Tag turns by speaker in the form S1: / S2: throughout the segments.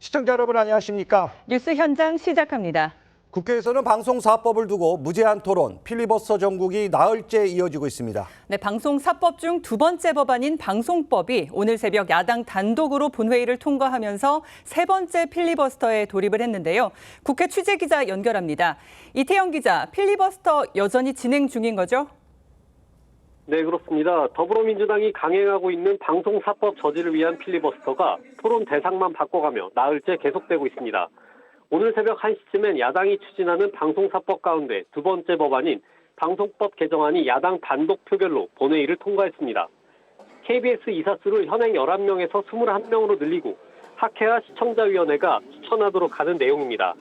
S1: 시청자 여러분 안녕하십니까?
S2: 뉴스 현장 시작합니다.
S1: 국회에서는 방송사법을 두고 무제한 토론, 필리버스터 정국이 나흘째 이어지고 있습니다.
S2: 네, 방송사법 중 두 번째 법안인 방송법이 오늘 새벽 야당 단독으로 본회의를 통과하면서 세 번째 필리버스터에 돌입을 했는데요. 국회 취재기자 연결합니다. 이태영 기자, 필리버스터 여전히 진행 중인 거죠?
S3: 네, 그렇습니다. 더불어민주당이 강행하고 있는 방송사법 저지를 위한 필리버스터가 토론 대상만 바꿔가며 나흘째 계속되고 있습니다. 오늘 새벽 1시쯤엔 야당이 추진하는 방송사법 가운데 두 번째 법안인 방송법 개정안이 야당 단독 표결로 본회의를 통과했습니다. KBS 이사수를 현행 11명에서 21명으로 늘리고 학회와 시청자위원회가 추천하도록 하는 내용입니다.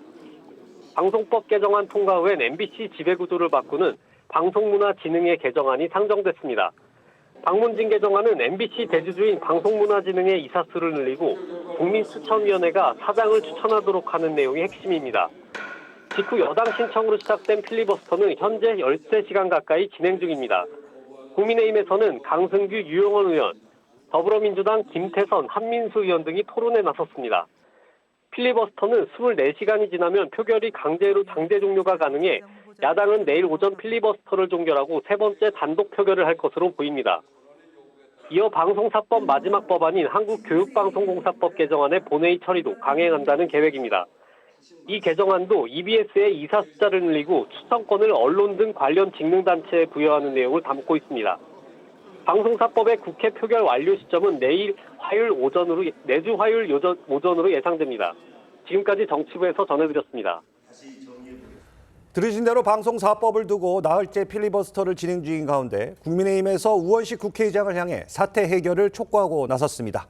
S3: 방송법 개정안 통과 후엔 MBC 지배구조를 바꾸는 방송문화진흥회 개정안이 상정됐습니다. 방문진 개정안은 MBC 대주주인 방송문화진흥회 이사수를 늘리고 국민추천위원회가 사장을 추천하도록 하는 내용이 핵심입니다. 직후 여당 신청으로 시작된 필리버스터는 현재 13시간 가까이 진행 중입니다. 국민의힘에서는 강승규, 유영원 의원, 더불어민주당 김태선, 한민수 의원 등이 토론에 나섰습니다. 필리버스터는 24시간이 지나면 표결이 강제로 장제 종료가 가능해 야당은 내일 오전 필리버스터를 종결하고 세 번째 단독 표결을 할 것으로 보입니다. 이어 방송사법 마지막 법안인 한국교육방송공사법 개정안의 본회의 처리도 강행한다는 계획입니다. 이 개정안도 EBS의 이사 숫자를 늘리고 추천권을 언론 등 관련 직능단체에 부여하는 내용을 담고 있습니다. 방송사법의 국회 표결 완료 시점은 내주 화요일 오전으로 예상됩니다. 지금까지 정치부에서 전해드렸습니다.
S1: 들으신 대로 방송사법을 두고 나흘째 필리버스터를 진행 중인 가운데 국민의힘에서 우원식 국회의장을 향해 사태 해결을 촉구하고 나섰습니다.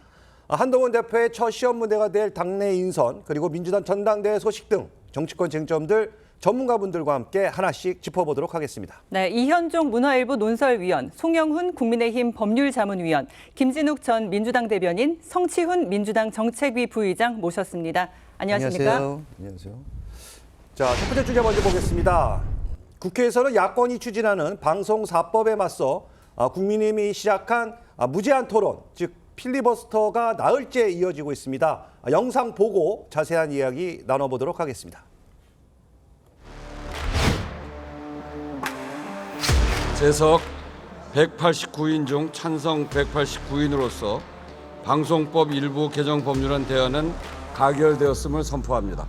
S1: 한동훈 대표의 첫 시험무대가 될 당내 인선 그리고 민주당 전당대회 소식 등 정치권 쟁점들 전문가분들과 함께 하나씩 짚어보도록 하겠습니다.
S2: 네, 이현종 문화일보 논설위원, 송영훈 국민의힘 법률자문위원, 김진욱 전 민주당 대변인, 성치훈 민주당 정책위 부의장 모셨습니다. 안녕하십니까?
S1: 안녕하세요. 자, 첫 번째 주제 먼저 보겠습니다. 국회에서는 야권이 추진하는 방송사법에 맞서 국민의힘이 시작한 무제한 토론, 즉 필리버스터가 나흘째 이어지고 있습니다. 영상 보고 자세한 이야기 나눠보도록 하겠습니다.
S4: 재석 189인 중 찬성 189인으로서 방송법 일부 개정 법률안 대안은 가결되었음을 선포합니다.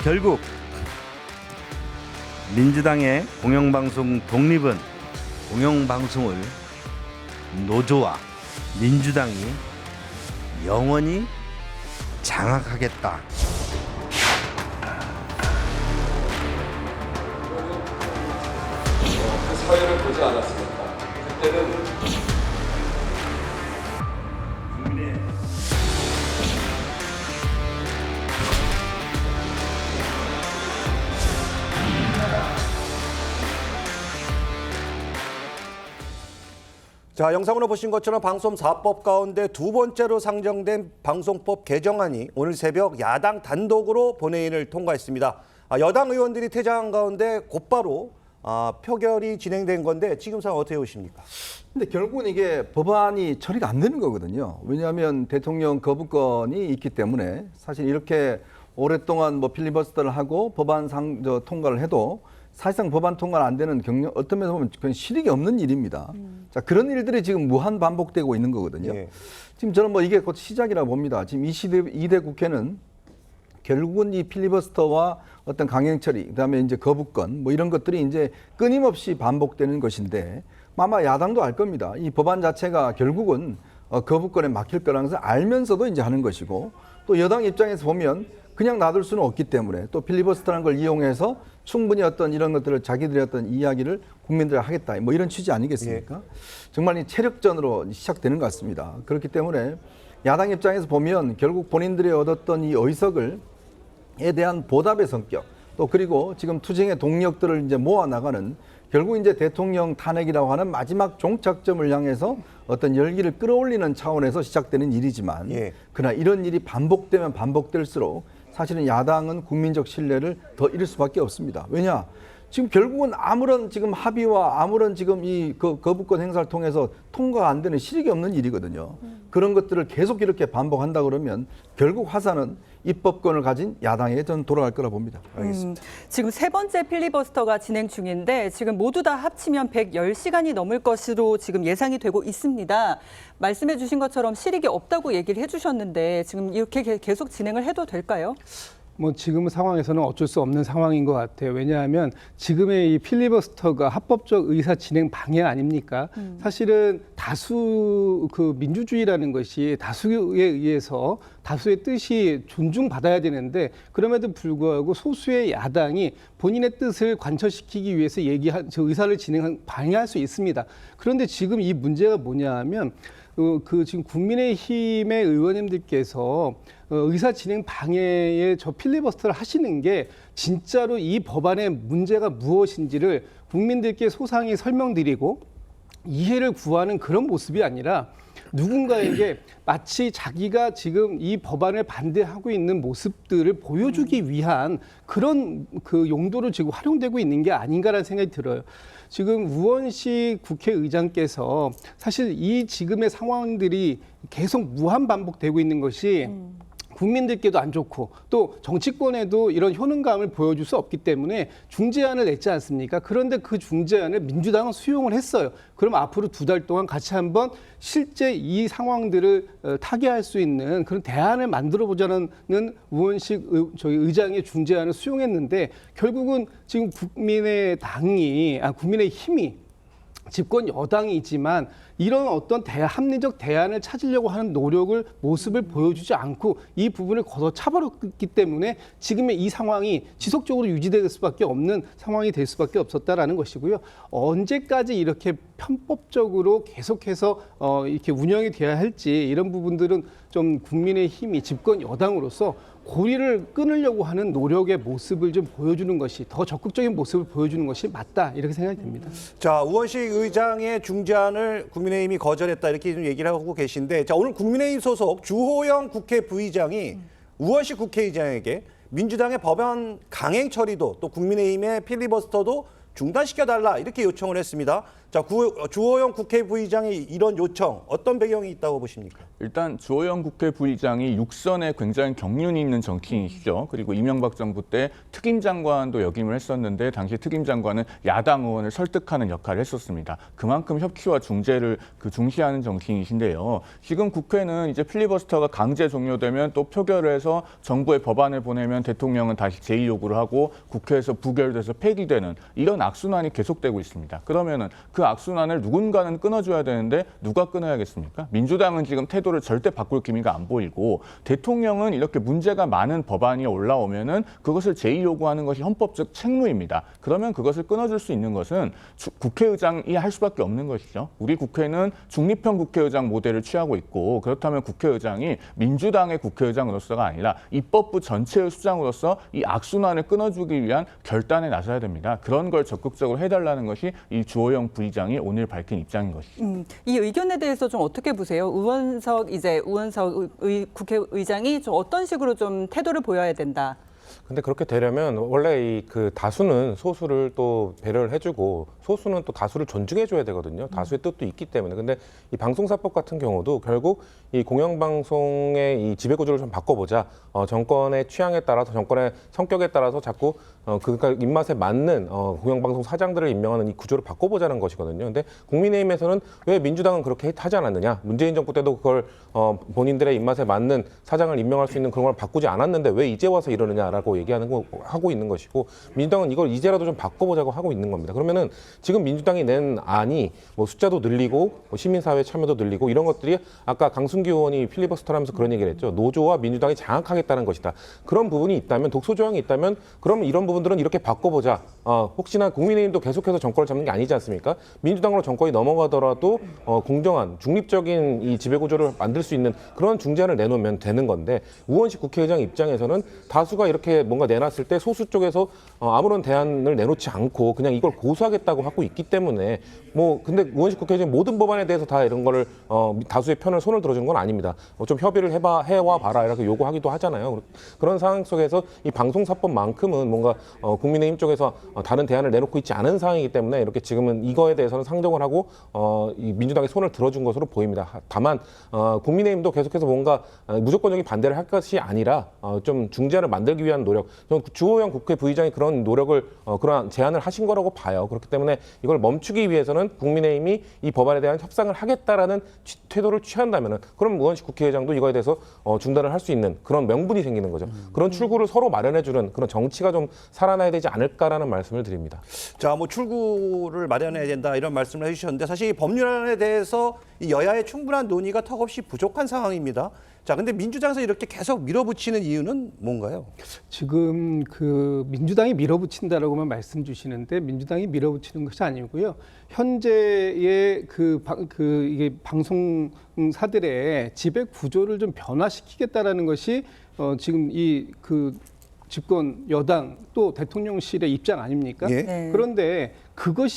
S5: 결국 민주당의 공영방송 독립은 공영방송을 노조와 민주당이 영원히 장악하겠다.
S4: 그 사회를 보지 않았습니까? 그때는
S1: 자, 영상으로 보신 것처럼 방송사법 가운데 두 번째로 상정된 방송법 개정안이 오늘 새벽 야당 단독으로 본회의를 통과했습니다. 여당 의원들이 퇴장한 가운데 곧바로 표결이 진행된 건데 지금 상황 어떻게 보십니까?
S6: 근데 결국은 이게 법안이 처리가 안 되는 거거든요. 왜냐하면 대통령 거부권이 있기 때문에 사실 이렇게 오랫동안 필리버스터를 하고 법안 통과를 해도 사실상 법안 통과가 안 되는 어떤 면에서 보면 그건 실익이 없는 일입니다. 자, 그런 일들이 지금 무한 반복되고 있는 거거든요.
S1: 예.
S6: 지금 저는 이게 곧 시작이라고 봅니다. 지금 22대 국회는 결국은 이 필리버스터와 어떤 강행 처리, 그다음에 이제 거부권 이런 것들이 이제 끊임없이 반복되는 것인데 아마 야당도 알 겁니다. 이 법안 자체가 결국은 거부권에 막힐 거라는 것을 알면서도 이제 하는 것이고 또 여당 입장에서 보면 그냥 놔둘 수는 없기 때문에 또 필리버스터라는 걸 이용해서 충분히 어떤 이런 것들을 자기들의 어떤 이야기를 국민들에 하겠다. 이런 취지 아니겠습니까?
S1: 예.
S6: 정말 이 체력전으로 시작되는 것 같습니다. 그렇기 때문에 야당 입장에서 보면 결국 본인들이 얻었던 이 의석을 에 대한 보답의 성격 또 그리고 지금 투쟁의 동력들을 이제 모아 나가는 결국 이제 대통령 탄핵이라고 하는 마지막 종착점을 향해서 어떤 열기를 끌어올리는 차원에서 시작되는 일이지만
S1: 예.
S6: 그러나 이런 일이 반복되면 반복될수록 사실은 야당은 국민적 신뢰를 더 잃을 수밖에 없습니다. 왜냐? 지금 결국은 아무런 지금 합의와 아무런 지금 이 거부권 행사를 통해서 통과가 안 되는 실익이 없는 일이거든요. 그런 것들을 계속 이렇게 반복한다 그러면 결국 화살은 입법권을 가진 야당에게 저는 돌아갈 거라 봅니다.
S2: 지금 세 번째 필리버스터가 진행 중인데 지금 모두 다 합치면 110시간이 넘을 것으로 지금 예상이 되고 있습니다. 말씀해 주신 것처럼 실익이 없다고 얘기를 해주셨는데 지금 이렇게 계속 진행을 해도 될까요?
S7: 뭐 지금 상황에서는 어쩔 수 없는 상황인 것 같아요. 왜냐하면 지금의 이 필리버스터가 합법적 의사 진행 방해 아닙니까? 사실은 다수 그 민주주의라는 것이 다수에 의해서 다수의 뜻이 존중받아야 되는데 그럼에도 불구하고 소수의 야당이 본인의 뜻을 관철시키기 위해서 저 의사를 방해할 수 있습니다. 그런데 지금 이 문제가 뭐냐하면 지금 국민의힘의 의원님들께서 의사 진행 방해에 저 필리버스터를 하시는 게 진짜로 이 법안의 문제가 무엇인지를 국민들께 소상히 설명드리고 이해를 구하는 그런 모습이 아니라 누군가에게 마치 자기가 지금 이 법안을 반대하고 있는 모습들을 보여주기 위한 그런 그 용도로 지금 활용되고 있는 게 아닌가라는 생각이 들어요. 지금 우원식 국회의장께서 사실 이 지금의 상황들이 계속 무한 반복되고 있는 것이 국민들께도 안 좋고 또 정치권에도 이런 효능감을 보여줄 수 없기 때문에 중재안을 냈지 않습니까? 그런데 그 중재안을 민주당은 수용을 했어요. 그럼 앞으로 2달 동안 같이 한번 실제 이 상황들을 타개할 수 있는 그런 대안을 만들어보자는 우원식 의장의 중재안을 수용했는데 결국은 지금 국민의힘이 집권 여당이지만 이런 어떤 합리적 대안을 찾으려고 하는 모습을 보여주지 않고 이 부분을 걷어차버렸기 때문에 지금의 이 상황이 지속적으로 유지될 수밖에 없는 상황이 될 수밖에 없었다라는 것이고요. 언제까지 이렇게 편법적으로 계속해서 이렇게 운영이 돼야 할지 이런 부분들은 좀 국민의힘이 집권 여당으로서 고리를 끊으려고 하는 노력의 모습을 좀 보여주는 것이 더 적극적인 모습을 보여주는 것이 맞다 이렇게 생각이 됩니다.
S1: 자, 우원식 의장의 중재안을 국민의힘이 거절했다 이렇게 좀 얘기를 하고 계신데 자, 오늘 국민의힘 소속 주호영 국회 부의장이 우원식 국회의장에게 민주당의 법안 강행 처리도 또 국민의힘의 필리버스터도 중단시켜달라 이렇게 요청을 했습니다. 자, 주호영 국회 부의장이 이런 요청 어떤 배경이 있다고 보십니까?
S8: 일단 주호영 국회 부의장이 육선에 굉장히 경륜이 있는 정치인이시죠. 그리고 이명박 정부 때 특임 장관도 역임을 했었는데 당시 특임 장관은 야당 의원을 설득하는 역할을 했었습니다. 그만큼 협치와 중재를 중시하는 정치인이신데요. 지금 국회는 이제 필리버스터가 강제 종료되면 또 표결을 해서 정부의 법안을 보내면 대통령은 다시 제의 요구를 하고 국회에서 부결돼서 폐기되는 이런 악순환이 계속되고 있습니다. 그러면은 그 악순환을 누군가는 끊어줘야 되는데 누가 끊어야겠습니까? 민주당은 지금 태도를 절대 바꿀 기미가 안 보이고 대통령은 이렇게 문제가 많은 법안이 올라오면은 그것을 제의 요구하는 것이 헌법적 책무입니다. 그러면 그것을 끊어줄 수 있는 것은 국회의장이 할 수밖에 없는 것이죠. 우리 국회는 중립형 국회의장 모델을 취하고 있고 그렇다면 국회의장이 민주당의 국회의장으로서가 아니라 입법부 전체의 수장으로서 이 악순환을 끊어주기 위한 결단에 나서야 됩니다. 그런 걸 적극적으로 해달라는 것이 이 주호영 부의장이 오늘 밝힌 입장인 것이죠.
S2: 이 의견에 대해서 좀 어떻게 보세요? 우원석 국회의장이 좀 어떤 식으로 좀 태도를 보여야 된다.
S9: 근데 그렇게 되려면 원래 그 다수는 소수를 또 배려를 해주고 소수는 또 다수를 존중해줘야 되거든요. 다수의 뜻도 있기 때문에. 근데 이 방송사법 같은 경우도 결국 이 공영방송의 이 지배구조를 좀 바꿔보자. 정권의 취향에 따라서 정권의 성격에 따라서 자꾸 그러니까 입맛에 맞는 공영방송 사장들을 임명하는 이 구조를 바꿔보자는 것이거든요. 근데 국민의힘에서는 왜 민주당은 그렇게 하지 않았느냐? 문재인 정부 때도 그걸 본인들의 입맛에 맞는 사장을 임명할 수 있는 그런 걸 바꾸지 않았는데 왜 이제 와서 이러느냐라고 하고 있는 것이고 민주당은 이걸 이제라도 좀 바꿔보자고 하고 있는 겁니다. 그러면은 지금 민주당이 낸 안이 뭐 숫자도 늘리고 시민사회 참여도 늘리고 이런 것들이 아까 강순기 의원이 필리버스터하면서 그런 얘기를 했죠. 노조와 민주당이 장악하겠다는 것이다. 그런 부분이 있다면 독소 조항이 있다면 그러면 이런 부분 분들은 이렇게 바꿔보자. 혹시나 국민의힘도 계속해서 정권을 잡는 게 아니지 않습니까? 민주당으로 정권이 넘어가더라도 공정한 중립적인 이 지배구조를 만들 수 있는 그런 중재안을 내놓으면 되는 건데 우원식 국회의장 입장에서는 다수가 이렇게 뭔가 내놨을 때 소수 쪽에서 아무런 대안을 내놓지 않고 그냥 이걸 고수하겠다고 하고 있기 때문에 근데 우원식 국회의장 모든 법안에 대해서 다 이런 거를 다수의 편을 손을 들어주는 건 아닙니다. 좀 협의를 해와 봐라 이렇게 요구하기도 하잖아요. 그런 상황 속에서 이 방송사법만큼은 뭔가 국민의힘 쪽에서 다른 대안을 내놓고 있지 않은 상황이기 때문에 이렇게 지금은 이거에 대해서는 상정을 하고 이 민주당의 손을 들어준 것으로 보입니다. 다만 국민의힘도 계속해서 뭔가 무조건적인 반대를 할 것이 아니라 좀 중재안을 만들기 위한 노력, 주호영 국회 부의장이 그런 노력을 그런 제안을 하신 거라고 봐요. 그렇기 때문에 이걸 멈추기 위해서는 국민의힘이 이 법안에 대한 협상을 하겠다라는 태도를 취한다면은 그럼 우원식 국회의장도 이거에 대해서 중단을 할 수 있는 그런 명분이 생기는 거죠. 그런 출구를 서로 마련해주는 그런 정치가 좀 살아나야 되지 않을까라는 말씀을 드립니다.
S1: 자, 출구를 마련해야 된다 이런 말씀을 해주셨는데 사실 이 법률안에 대해서 이 여야의 충분한 논의가 턱없이 부족한 상황입니다. 자, 근데 민주당에서 이렇게 계속 밀어붙이는 이유는 뭔가요?
S7: 지금 민주당이 밀어붙인다라고만 말씀 주시는데 민주당이 밀어붙이는 것이 아니고요. 현재의 이게 방송사들의 지배 구조를 좀 변화시키겠다라는 것이 지금 집권 여당 또 대통령실의 입장 아닙니까?
S1: 예.
S2: 네.
S7: 그런데 그것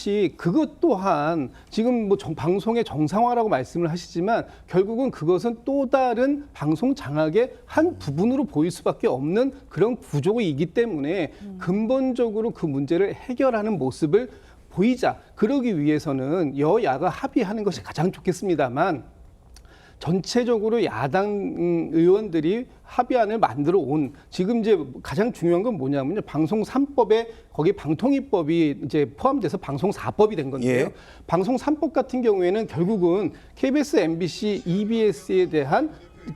S7: 또한 지금 방송의 정상화라고 말씀을 하시지만 결국은 그것은 또 다른 방송 장악의 한 부분으로 보일 수밖에 없는 그런 구조이기 때문에 근본적으로 그 문제를 해결하는 모습을 보이자. 그러기 위해서는 여야가 합의하는 것이 가장 좋겠습니다만 전체적으로 야당 의원들이 합의안을 만들어 온 지금 이제 가장 중요한 건 뭐냐면요. 방송 3법에 거기 방통위법이 이제 포함돼서 방송 4법이 된 건데요.
S1: 예.
S7: 방송 3법 같은 경우에는 결국은 KBS, MBC, EBS에 대한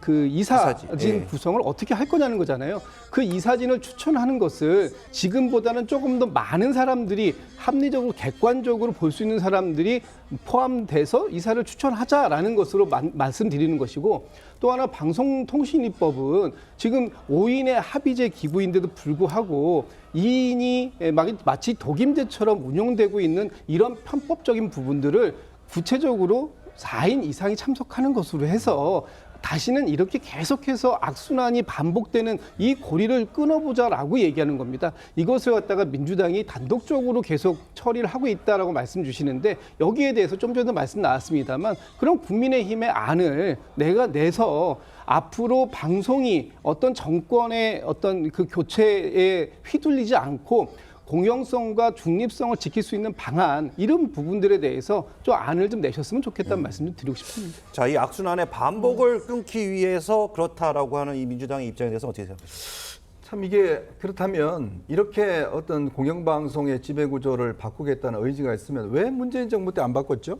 S7: 이사진
S1: 예.
S7: 구성을 어떻게 할 거냐는 거잖아요. 그 이사진을 추천하는 것을 지금보다는 조금 더 많은 사람들이 합리적으로 객관적으로 볼 수 있는 사람들이 포함돼서 이사를 추천하자라는 것으로 말씀드리는 것이고 또 하나 방송통신입법은 지금 5인의 합의제 기구인데도 불구하고 2인이 마치 독임제처럼 운영되고 있는 이런 편법적인 부분들을 구체적으로 4인 이상이 참석하는 것으로 해서 다시는 이렇게 계속해서 악순환이 반복되는 이 고리를 끊어보자라고 얘기하는 겁니다. 이것을 갖다가 민주당이 단독적으로 계속 처리를 하고 있다라고 말씀 주시는데 여기에 대해서 좀 전에 말씀 나왔습니다만 그럼 국민의힘의 안을 내서 앞으로 방송이 어떤 정권의 어떤 그 교체에 휘둘리지 않고 공영성과 중립성을 지킬 수 있는 방안 이런 부분들에 대해서 좀 안을 좀 내셨으면 좋겠다는 말씀 좀 드리고 싶습니다.
S1: 자, 이 악순환의 반복을 끊기 위해서 그렇다라고 하는 이 민주당의 입장에 대해서 어떻게 생각하십니까?
S6: 참 이게 그렇다면 이렇게 어떤 공영방송의 지배구조를 바꾸겠다는 의지가 있으면 왜 문재인 정부 때 안 바꿨죠?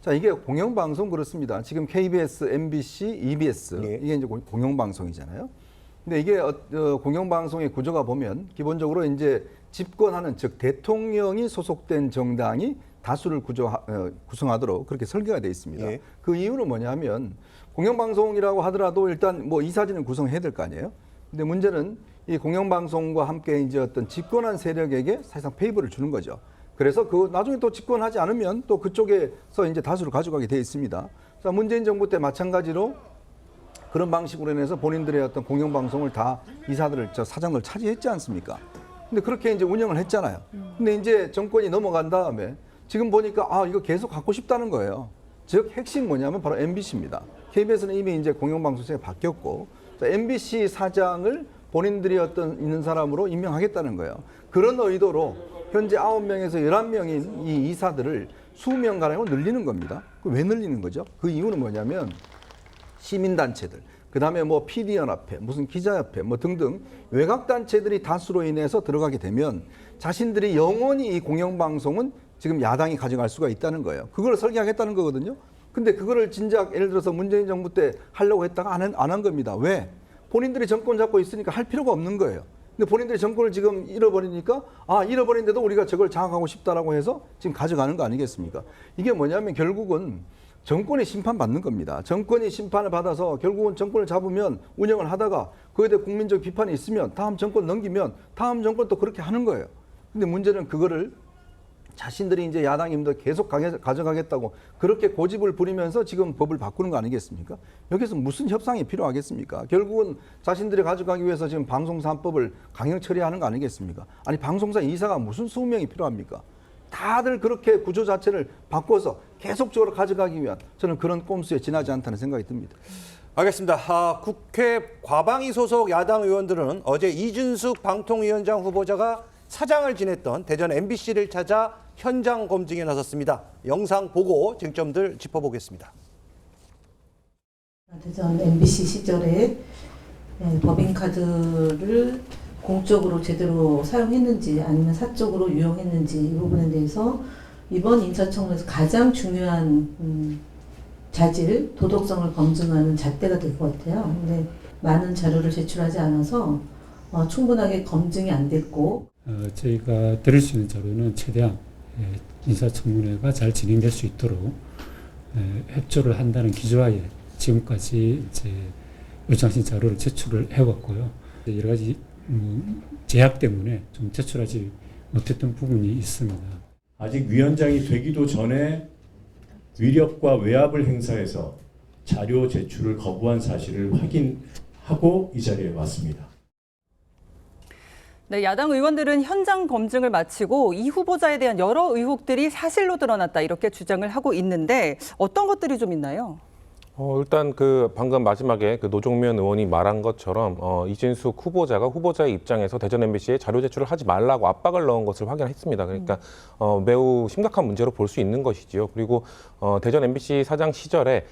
S6: 자, 이게 공영방송 그렇습니다. 지금 KBS, MBC, EBS
S1: 예.
S6: 이게 이제 공영방송이잖아요. 근데 이게 공영방송의 구조가 보면 기본적으로 이제 집권하는 즉 대통령이 소속된 정당이 다수를 구성하도록 그렇게 설계가 되어 있습니다.
S1: 예.
S6: 그 이유는 뭐냐면 공영방송이라고 하더라도 일단 이사진을 구성해야 될 거 아니에요. 근데 문제는 이 공영방송과 함께 이제 어떤 집권한 세력에게 사실상 페이버를 주는 거죠. 그래서 나중에 또 집권하지 않으면 또 그쪽에서 이제 다수를 가져가게 되어 있습니다. 자, 문재인 정부 때 마찬가지로 그런 방식으로 인해서 본인들의 어떤 공영방송을 다 사장을 차지했지 않습니까? 근데 그렇게 이제 운영을 했잖아요. 근데 이제 정권이 넘어간 다음에 지금 보니까 이거 계속 갖고 싶다는 거예요. 즉 핵심 뭐냐면 바로 MBC입니다. KBS는 이미 이제 공영방송사에 바뀌었고 MBC 사장을 본인들이 있는 사람으로 임명하겠다는 거예요. 그런 의도로 현재 9명에서 11명인 이 이사들을 수명가량으로 늘리는 겁니다. 왜 늘리는 거죠? 그 이유는 뭐냐면 시민단체들, 그다음에 PD연합회, 무슨 기자협회 등등 외곽단체들이 다수로 인해서 들어가게 되면 자신들이 영원히 이 공영방송은 지금 야당이 가져갈 수가 있다는 거예요. 그걸 설계하겠다는 거거든요. 근데 그거를 진작 예를 들어서 문재인 정부 때 하려고 했다가 안 한 겁니다. 왜? 본인들이 정권 잡고 있으니까 할 필요가 없는 거예요. 근데 본인들이 정권을 지금 잃어버리니까 잃어버린데도 우리가 저걸 장악하고 싶다라고 해서 지금 가져가는 거 아니겠습니까? 이게 뭐냐면 결국은 정권이 심판받는 겁니다. 정권이 심판을 받아서 결국은 정권을 잡으면 운영을 하다가 그에 대해 국민적 비판이 있으면 다음 정권 넘기면 다음 정권 또 그렇게 하는 거예요. 근데 문제는 그거를 자신들이 이제 야당임들 계속 가져가겠다고 그렇게 고집을 부리면서 지금 법을 바꾸는 거 아니겠습니까? 여기서 무슨 협상이 필요하겠습니까? 결국은 자신들이 가져가기 위해서 지금 방송사 3법을 강행 처리하는 거 아니겠습니까? 아니 방송사 이사가 무슨 20명이 필요합니까? 다들 그렇게 구조 자체를 바꿔서 계속적으로 가져가기 위한 저는 그런 꼼수에 지나지 않다는 생각이 듭니다.
S1: 알겠습니다. 국회 과방위 소속 야당 의원들은 어제 이준숙 방통위원장 후보자가 사장을 지냈던 대전 MBC를 찾아 현장 검증에 나섰습니다. 영상 보고 쟁점들 짚어보겠습니다.
S10: 대전 MBC 시절에 법인카드를 공적으로 제대로 사용했는지 아니면 사적으로 유용했는지 이 부분에 대해서 이번 인사청문회에서 가장 중요한 자질, 도덕성을 검증하는 잣대가 될 것 같아요. 근데 많은 자료를 제출하지 않아서 충분하게 검증이 안 됐고
S11: 저희가 드릴 수 있는 자료는 최대한 인사청문회가 잘 진행될 수 있도록 협조를 한다는 기조하에 지금까지 이제 요청하신 자료를 제출을 해왔고요. 여러 가지 제약 때문에 좀 제출하지 못했던 부분이 있습니다.
S12: 아직 위원장이 되기도 전에 위력과 외압을 행사해서 자료 제출을 거부한 사실을 확인하고 이 자리에 왔습니다.
S2: 네, 야당 의원들은 현장 검증을 마치고 이 후보자에 대한 여러 의혹들이 사실로 드러났다 이렇게 주장을 하고 있는데 어떤 것들이 좀 있나요?
S9: 일단 방금 마지막에 노종면 의원이 말한 것처럼 이준숙 후보자가 후보자의 입장에서 대전 MBC에 자료 제출을 하지 말라고 압박을 넣은 것을 확인했습니다. 그러니까 매우 심각한 문제로 볼 수 있는 것이지요. 그리고 대전 MBC 사장 시절에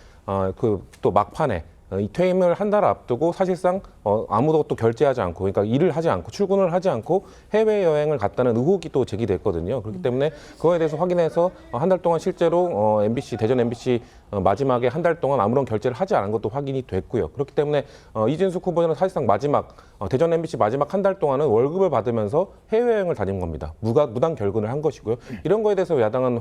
S9: 또 막판에 이 퇴임을 한 달 앞두고 사실상 아무도 또 결제하지 않고 그러니까 일을 하지 않고 출근을 하지 않고 해외여행을 갔다는 의혹이 또 제기됐거든요. 그렇기 때문에 그거에 대해서 확인해서 한 달 동안 실제로 대전 MBC 마지막에 한 달 동안 아무런 결제를 하지 않은 것도 확인이 됐고요. 그렇기 때문에 이준숙 후보자는 사실상 마지막 대전 MBC 마지막 한 달 동안은 월급을 받으면서 해외여행을 다닌 겁니다. 무단 결근을 한 것이고요. 이런 거에 대해서 야당은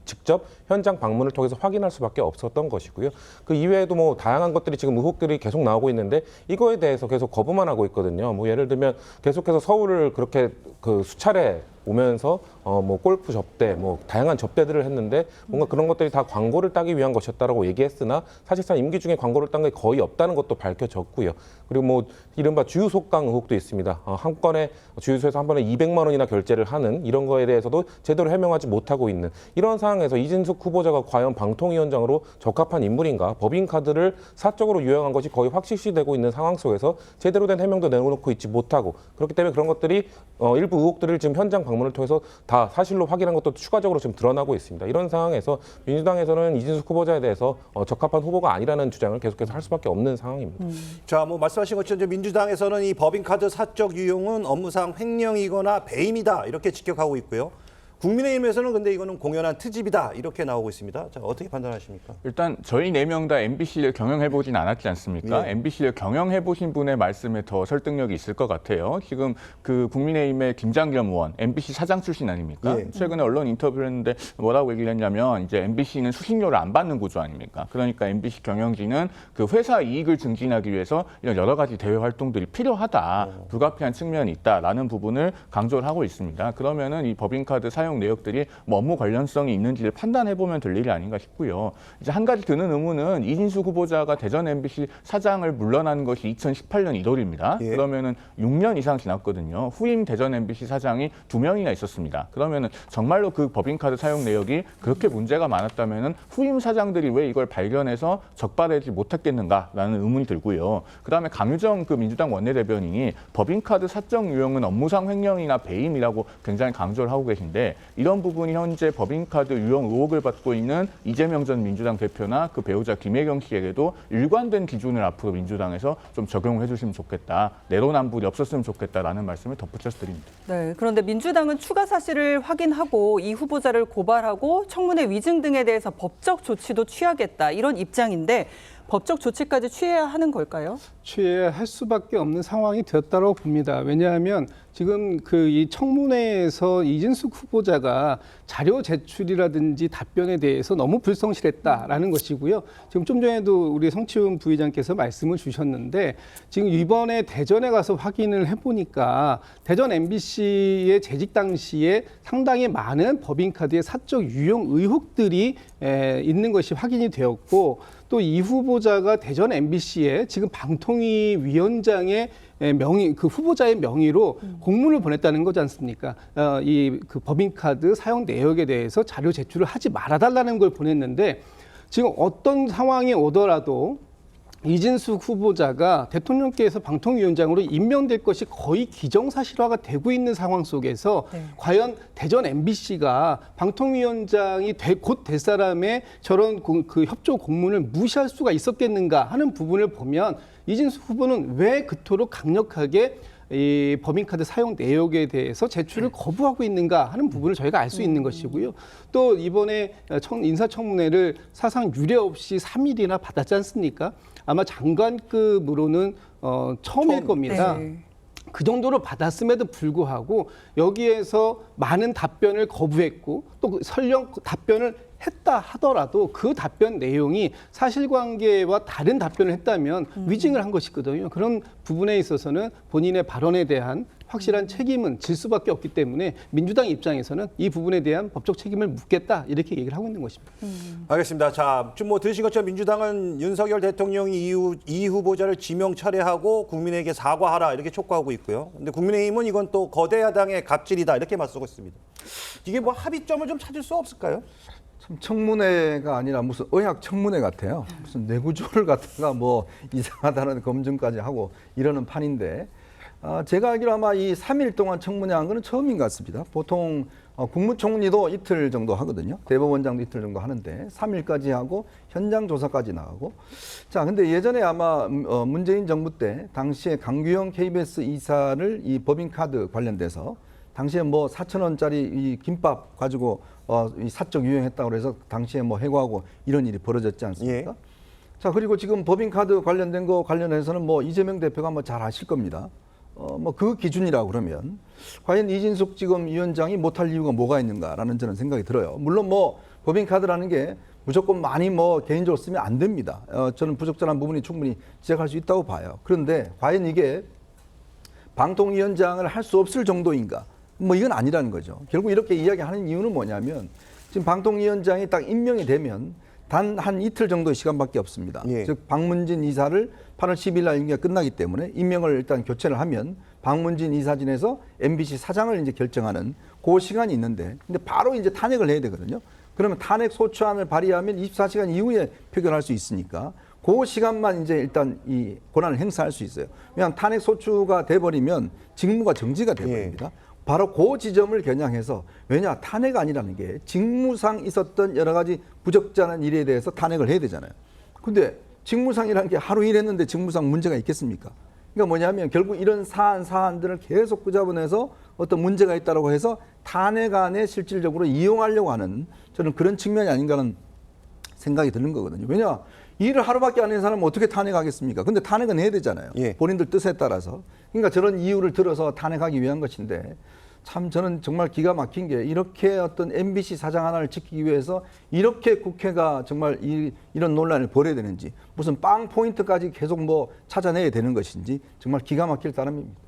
S9: 직접 현장 방문을 통해서 확인할 수밖에 없었던 것이고요. 그 이외에도 뭐 다양한 것들이 지금 의혹들이 계속 나오고 있는데 이거에 대해서 계속 거부만 하고 있거든요. 뭐 예를 들면 계속해서 서울을 그렇게 수차례 오면서 뭐 골프 접대, 뭐 다양한 접대들을 했는데 뭔가 그런 것들이 다 광고를 따기 위한 것이었다라고 얘기했으나 사실상 임기 중에 광고를 딴 게 거의 없다는 것도 밝혀졌고요. 그리고 뭐 이른바 주유 속강 의혹도 있습니다. 한 건에 주유소에서 한 번에 200만 원이나 결제를 하는 이런 거에 대해서도 제대로 해명하지 못하고 있는 이런 상황에서 이준숙 후보자가 과연 방통위원장으로 적합한 인물인가? 법인카드를 사적으로 유용한 것이 거의 확실시되고 있는 상황 속에서 제대로 된 해명도 내놓고 있지 못하고 그렇기 때문에 그런 것들이 일부 의혹들을 지금 현장 방문을 통해서 다 사실로 확인한 것도 추가적으로 지금 드러나고 있습니다. 이런 상황에서 민주당에서는 이준숙 후보자에 대해서 적합한 후보가 아니라는 주장을 계속해서 할 수밖에 없는 상황입니다.
S1: 자, 뭐 말씀하신 것처럼 민주당에서는 이 법인카드 사적 유용은 업무상 횡령이거나 배임이다 이렇게 직격하고 있고요. 국민의힘에서는 근데 이거는 공연한 트집이다 이렇게 나오고 있습니다. 자, 어떻게 판단하십니까?
S8: 일단 저희 4명 다 MBC를 경영해보진 않았지 않습니까?
S1: 예.
S8: MBC를 경영해보신 분의 말씀에 더 설득력이 있을 것 같아요. 지금 국민의힘의 김장겸 의원, MBC 사장 출신 아닙니까?
S1: 예.
S8: 최근에 언론 인터뷰를 했는데 뭐라고 얘기를 했냐면 이제 MBC는 수신료를 안 받는 구조 아닙니까? 그러니까 MBC 경영진은 회사 이익을 증진하기 위해서 이런 여러 가지 대외 활동들이 필요하다, 불가피한 측면이 있다라는 부분을 강조를 하고 있습니다. 그러면은 이 법인카드 사용 내역들이 뭐 업무 관련성이 있는지를 판단해보면 될 일이 아닌가 싶고요. 이제 한 가지 드는 의문은 이준숙 후보자가 대전 MBC 사장을 물러난 것이 2018년 1월입니다.
S1: 예.
S8: 그러면은 6년 이상 지났거든요. 후임 대전 MBC 사장이 2명이나 있었습니다. 그러면은 정말로 법인카드 사용 내역이 그렇게 문제가 많았다면은 후임 사장들이 왜 이걸 발견해서 적발하지 못했겠는가라는 의문이 들고요. 그다음에 강유정 민주당 원내대변인이 법인카드 사적 유용은 업무상 횡령이나 배임이라고 굉장히 강조를 하고 계신데 이런 부분이 현재 법인카드 유용 의혹을 받고 있는 이재명 전 민주당 대표나 배우자 김혜경 씨에게도 일관된 기준을 앞으로 민주당에서 좀 적용해 주시면 좋겠다. 내로남불이 없었으면 좋겠다라는 말씀을 덧붙여서 드립니다.
S2: 네, 그런데 민주당은 추가 사실을 확인하고 이 후보자를 고발하고 청문회 위증 등에 대해서 법적 조치도 취하겠다 이런 입장인데 법적 조치까지 취해야 하는 걸까요?
S7: 취해야 할 수밖에 없는 상황이 되었다고 봅니다. 왜냐하면 지금 그 이 청문회에서 이진숙 후보자가 자료 제출이라든지 답변에 대해서 너무 불성실했다라는 것이고요. 지금 좀 전에도 우리 성치훈 부의장께서 말씀을 주셨는데 지금 이번에 대전에 가서 확인을 해보니까 대전 MBC의 재직 당시에 상당히 많은 법인카드의 사적 유용 의혹들이 있는 것이 확인이 되었고 또 이 후보자가 대전 MBC에 지금 방통위 위원장의 명의, 그 후보자의 명의로 공문을 보냈다는 거지 않습니까? 이 그 법인카드 사용 내역에 대해서 자료 제출을 하지 말아달라는 걸 보냈는데 지금 어떤 상황이 오더라도 이진숙 후보자가 대통령께서 방통위원장으로 임명될 것이 거의 기정사실화가 되고 있는 상황 속에서 과연 대전 MBC가 방통위원장이 곧 될 사람의 저런 그 협조 공문을 무시할 수가 있었겠는가 하는 부분을 보면 이진숙 후보는 왜 그토록 강력하게 이 법인카드 사용 내역에 대해서 제출을 거부하고 있는가 하는 부분을 저희가 알 수 있는 것이고요. 또 이번에 인사청문회를 사상 유례 없이 3일이나 받았지 않습니까? 아마 장관급으로는 처음일 겁니다.
S2: 네.
S7: 그 정도로 받았음에도 불구하고 여기에서 많은 답변을 거부했고 또 설령 답변을 했다 하더라도 그 답변 내용이 사실관계와 다른 답변을 했다면 위증을 한 것이거든요. 그런 부분에 있어서는 본인의 발언에 대한 확실한 책임은 질 수밖에 없기 때문에 민주당 입장에서는 이 부분에 대한 법적 책임을 묻겠다 이렇게 얘기를 하고 있는 것입니다.
S1: 알겠습니다. 자, 지금 뭐 들으신 것처럼 민주당은 윤석열 대통령이 이 후보자를 지명 철회하고 국민에게 사과하라 이렇게 촉구하고 있고요. 근데 국민의힘은 이건 또 거대 야당의 갑질이다 이렇게 맞서고 있습니다. 이게 뭐 합의점을 좀 찾을 수 없을까요?
S6: 참 청문회가 아니라 무슨 의학 청문회 같아요. 무슨 뇌구조를 갖다가 뭐 이상하다는 검증까지 하고 이러는 판인데 제가 알기로 아마 이 3일 동안 청문회 한 거는 처음인 것 같습니다. 보통 국무총리도 이틀 정도 하거든요. 대법원장도 이틀 정도 하는데 3일까지 하고 현장 조사까지 나가고 자 근데 예전에 아마 문재인 정부 때 당시에 강규영 KBS 이사를 이 법인카드 관련돼서 당시에 뭐 4,000원짜리 이 김밥 가지고 이 사적 유용했다고 해서 당시에 뭐 해고하고 이런 일이 벌어졌지 않습니까?
S1: 예.
S6: 자 그리고 지금 법인카드 관련된 거 관련해서는 뭐 이재명 대표가 뭐 잘 아실 겁니다. 뭐 그 기준이라고 그러면 과연 이진숙 지금 위원장이 못할 이유가 뭐가 있는가라는 저는 생각이 들어요. 물론 뭐 법인카드라는 게 무조건 많이 뭐 개인적으로 쓰면 안 됩니다. 저는 부적절한 부분이 충분히 지적할 수 있다고 봐요. 그런데 과연 이게 방통위원장을 할 수 없을 정도인가? 뭐 이건 아니라는 거죠. 결국 이렇게 이야기하는 이유는 뭐냐면 지금 방통위원장이 딱 임명이 되면 단 한 이틀 정도의 시간밖에 없습니다.
S1: 예.
S6: 즉 박문진 이사를 8월 10일 날 임기가 끝나기 때문에 임명을 일단 교체를 하면 박문진 이사진에서 MBC 사장을 이제 결정하는 그 시간이 있는데 근데 바로 이제 탄핵을 해야 되거든요. 그러면 탄핵 소추안을 발의하면 24시간 이후에 표결할 수 있으니까 그 시간만 이제 일단 이 권한을 행사할 수 있어요. 왜냐하면 탄핵 소추가 돼버리면 직무가 정지가 돼버립니다. 바로 그 지점을 겨냥해서 왜냐 탄핵 아니라는 게 직무상 있었던 여러 가지 부적절한 일에 대해서 탄핵을 해야 되잖아요. 근데 직무상이라는 게 하루 일했는데 직무상 문제가 있겠습니까? 그러니까 뭐냐면 결국 이런 사안들을 계속 끄집어내서 어떤 문제가 있다고 해서 탄핵안에 실질적으로 이용하려고 하는 저는 그런 측면이 아닌가는 생각이 드는 거거든요. 왜냐 일을 하루밖에 안 한 사람은 어떻게 탄핵하겠습니까? 근데 탄핵은 해야 되잖아요.
S1: 예.
S6: 본인들 뜻에 따라서. 그러니까 저런 이유를 들어서 탄핵하기 위한 것인데 참 저는 정말 기가 막힌 게 이렇게 어떤 MBC 사장 하나를 지키기 위해서 이렇게 국회가 정말 이런 논란을 벌여야 되는지 무슨 빵 포인트까지 계속 뭐 찾아내야 되는 것인지 정말 기가 막힐 따름입니다.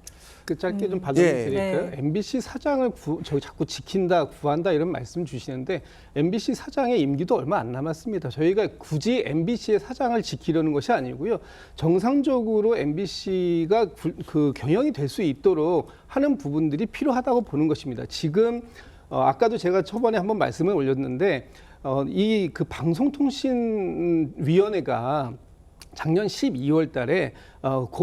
S7: 그 짧게 좀 받아드릴까요?
S2: 네.
S7: MBC 사장을 저희 자꾸 지킨다, 구한다 이런 말씀 주시는데 MBC 사장의 임기도 얼마 안 남았습니다. 저희가 굳이 MBC의 사장을 지키려는 것이 아니고요. 정상적으로 MBC가 그 경영이 될 수 있도록 하는 부분들이 필요하다고 보는 것입니다. 지금 아까도 제가 초반에 한번 말씀을 올렸는데 이 그 방송통신위원회가 작년 12월 달에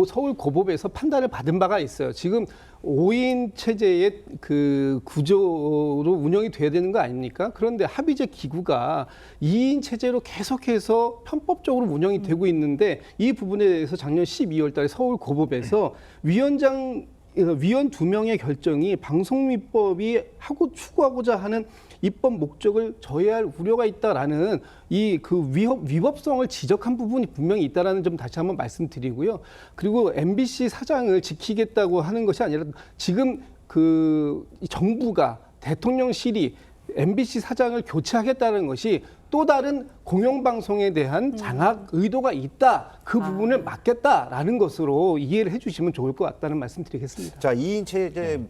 S7: 서울 고법에서 판단을 받은 바가 있어요. 지금 5인 체제의 그 구조로 운영이 돼야 되는 거 아닙니까? 그런데 합의제 기구가 2인 체제로 계속해서 편법적으로 운영이 되고 있는데 이 부분에 대해서 작년 12월 달에 서울 고법에서 위원 2명의 결정이 방송위법이 하고 추구하고자 하는 입법 목적을 저해할 우려가 있다라는 이 그 위법성을 지적한 부분이 분명히 있다라는 점 다시 한번 말씀드리고요. 그리고 MBC 사장을 지키겠다고 하는 것이 아니라 지금 이 정부가 대통령실이 MBC 사장을 교체하겠다는 것이 또 다른 공영방송에 대한 장악 의도가 있다. 그 부분을 막겠다라는 것으로 이해를 해주시면 좋을 것 같다는 말씀드리겠습니다.
S1: 자, 2인 체제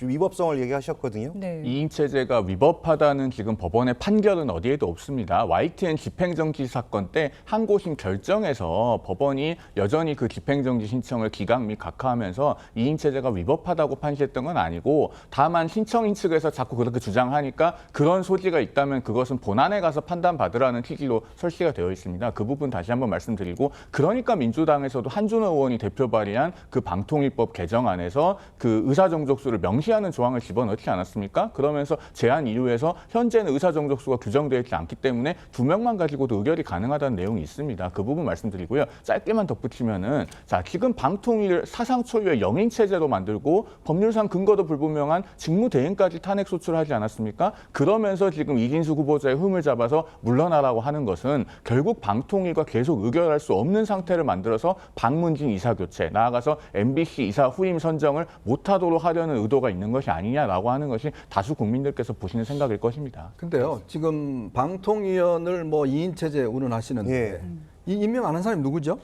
S1: 위법성을 얘기하셨거든요.
S2: 네.
S8: 2인 체제가 위법하다는 지금 법원의 판결은 어디에도 없습니다. YTN 집행정지 사건 때 항고심 결정에서 법원이 여전히 그 집행정지 신청을 기각 및 각하하면서 2인 체제가 위법하다고 판시했던 건 아니고 다만 신청인 측에서 자꾸 그렇게 주장하니까 그런 소지가 있다면 그것은 본안에 가서 판단받으라는 취지로 설치가 되어 있습니다. 그 부분 다시 한번 말씀드리고 그러니까 민주당에서도 한준호 의원이 대표 발의한 그 방통위법 개정안에서 그 의사정족수를 명시하는 조항을 집어넣지 않았습니까? 그러면서 제한 이유에서 현재는 의사정족수가 규정되어 있지 않기 때문에 2명만 가지고도 의결이 가능하다는 내용이 있습니다. 그 부분 말씀드리고요. 짧게만 덧붙이면은 자 지금 방통위를 사상 초유의 영인 체제로 만들고 법률상 근거도 불분명한 직무대행까지 탄핵 소추를 하지 않았습니까? 그러면서 지금 이진수 후보자의 흠을 잡아서 물러나라고 하는 것은 결국 방통위가 계속 의결할 수 없는 상태를 만들어서 박문진 이사 교체, 나아가서 MBC 이사 후임 선정을 못하도록 하려는 의도가 있는 것이 아니냐라고 하는 것이 다수 국민들께서 보시는 생각일 것입니다.
S6: 근데요, 지금 방통위원을 뭐 2인 체제 운운하시는데 이 임명 안 한 사람이 누구죠?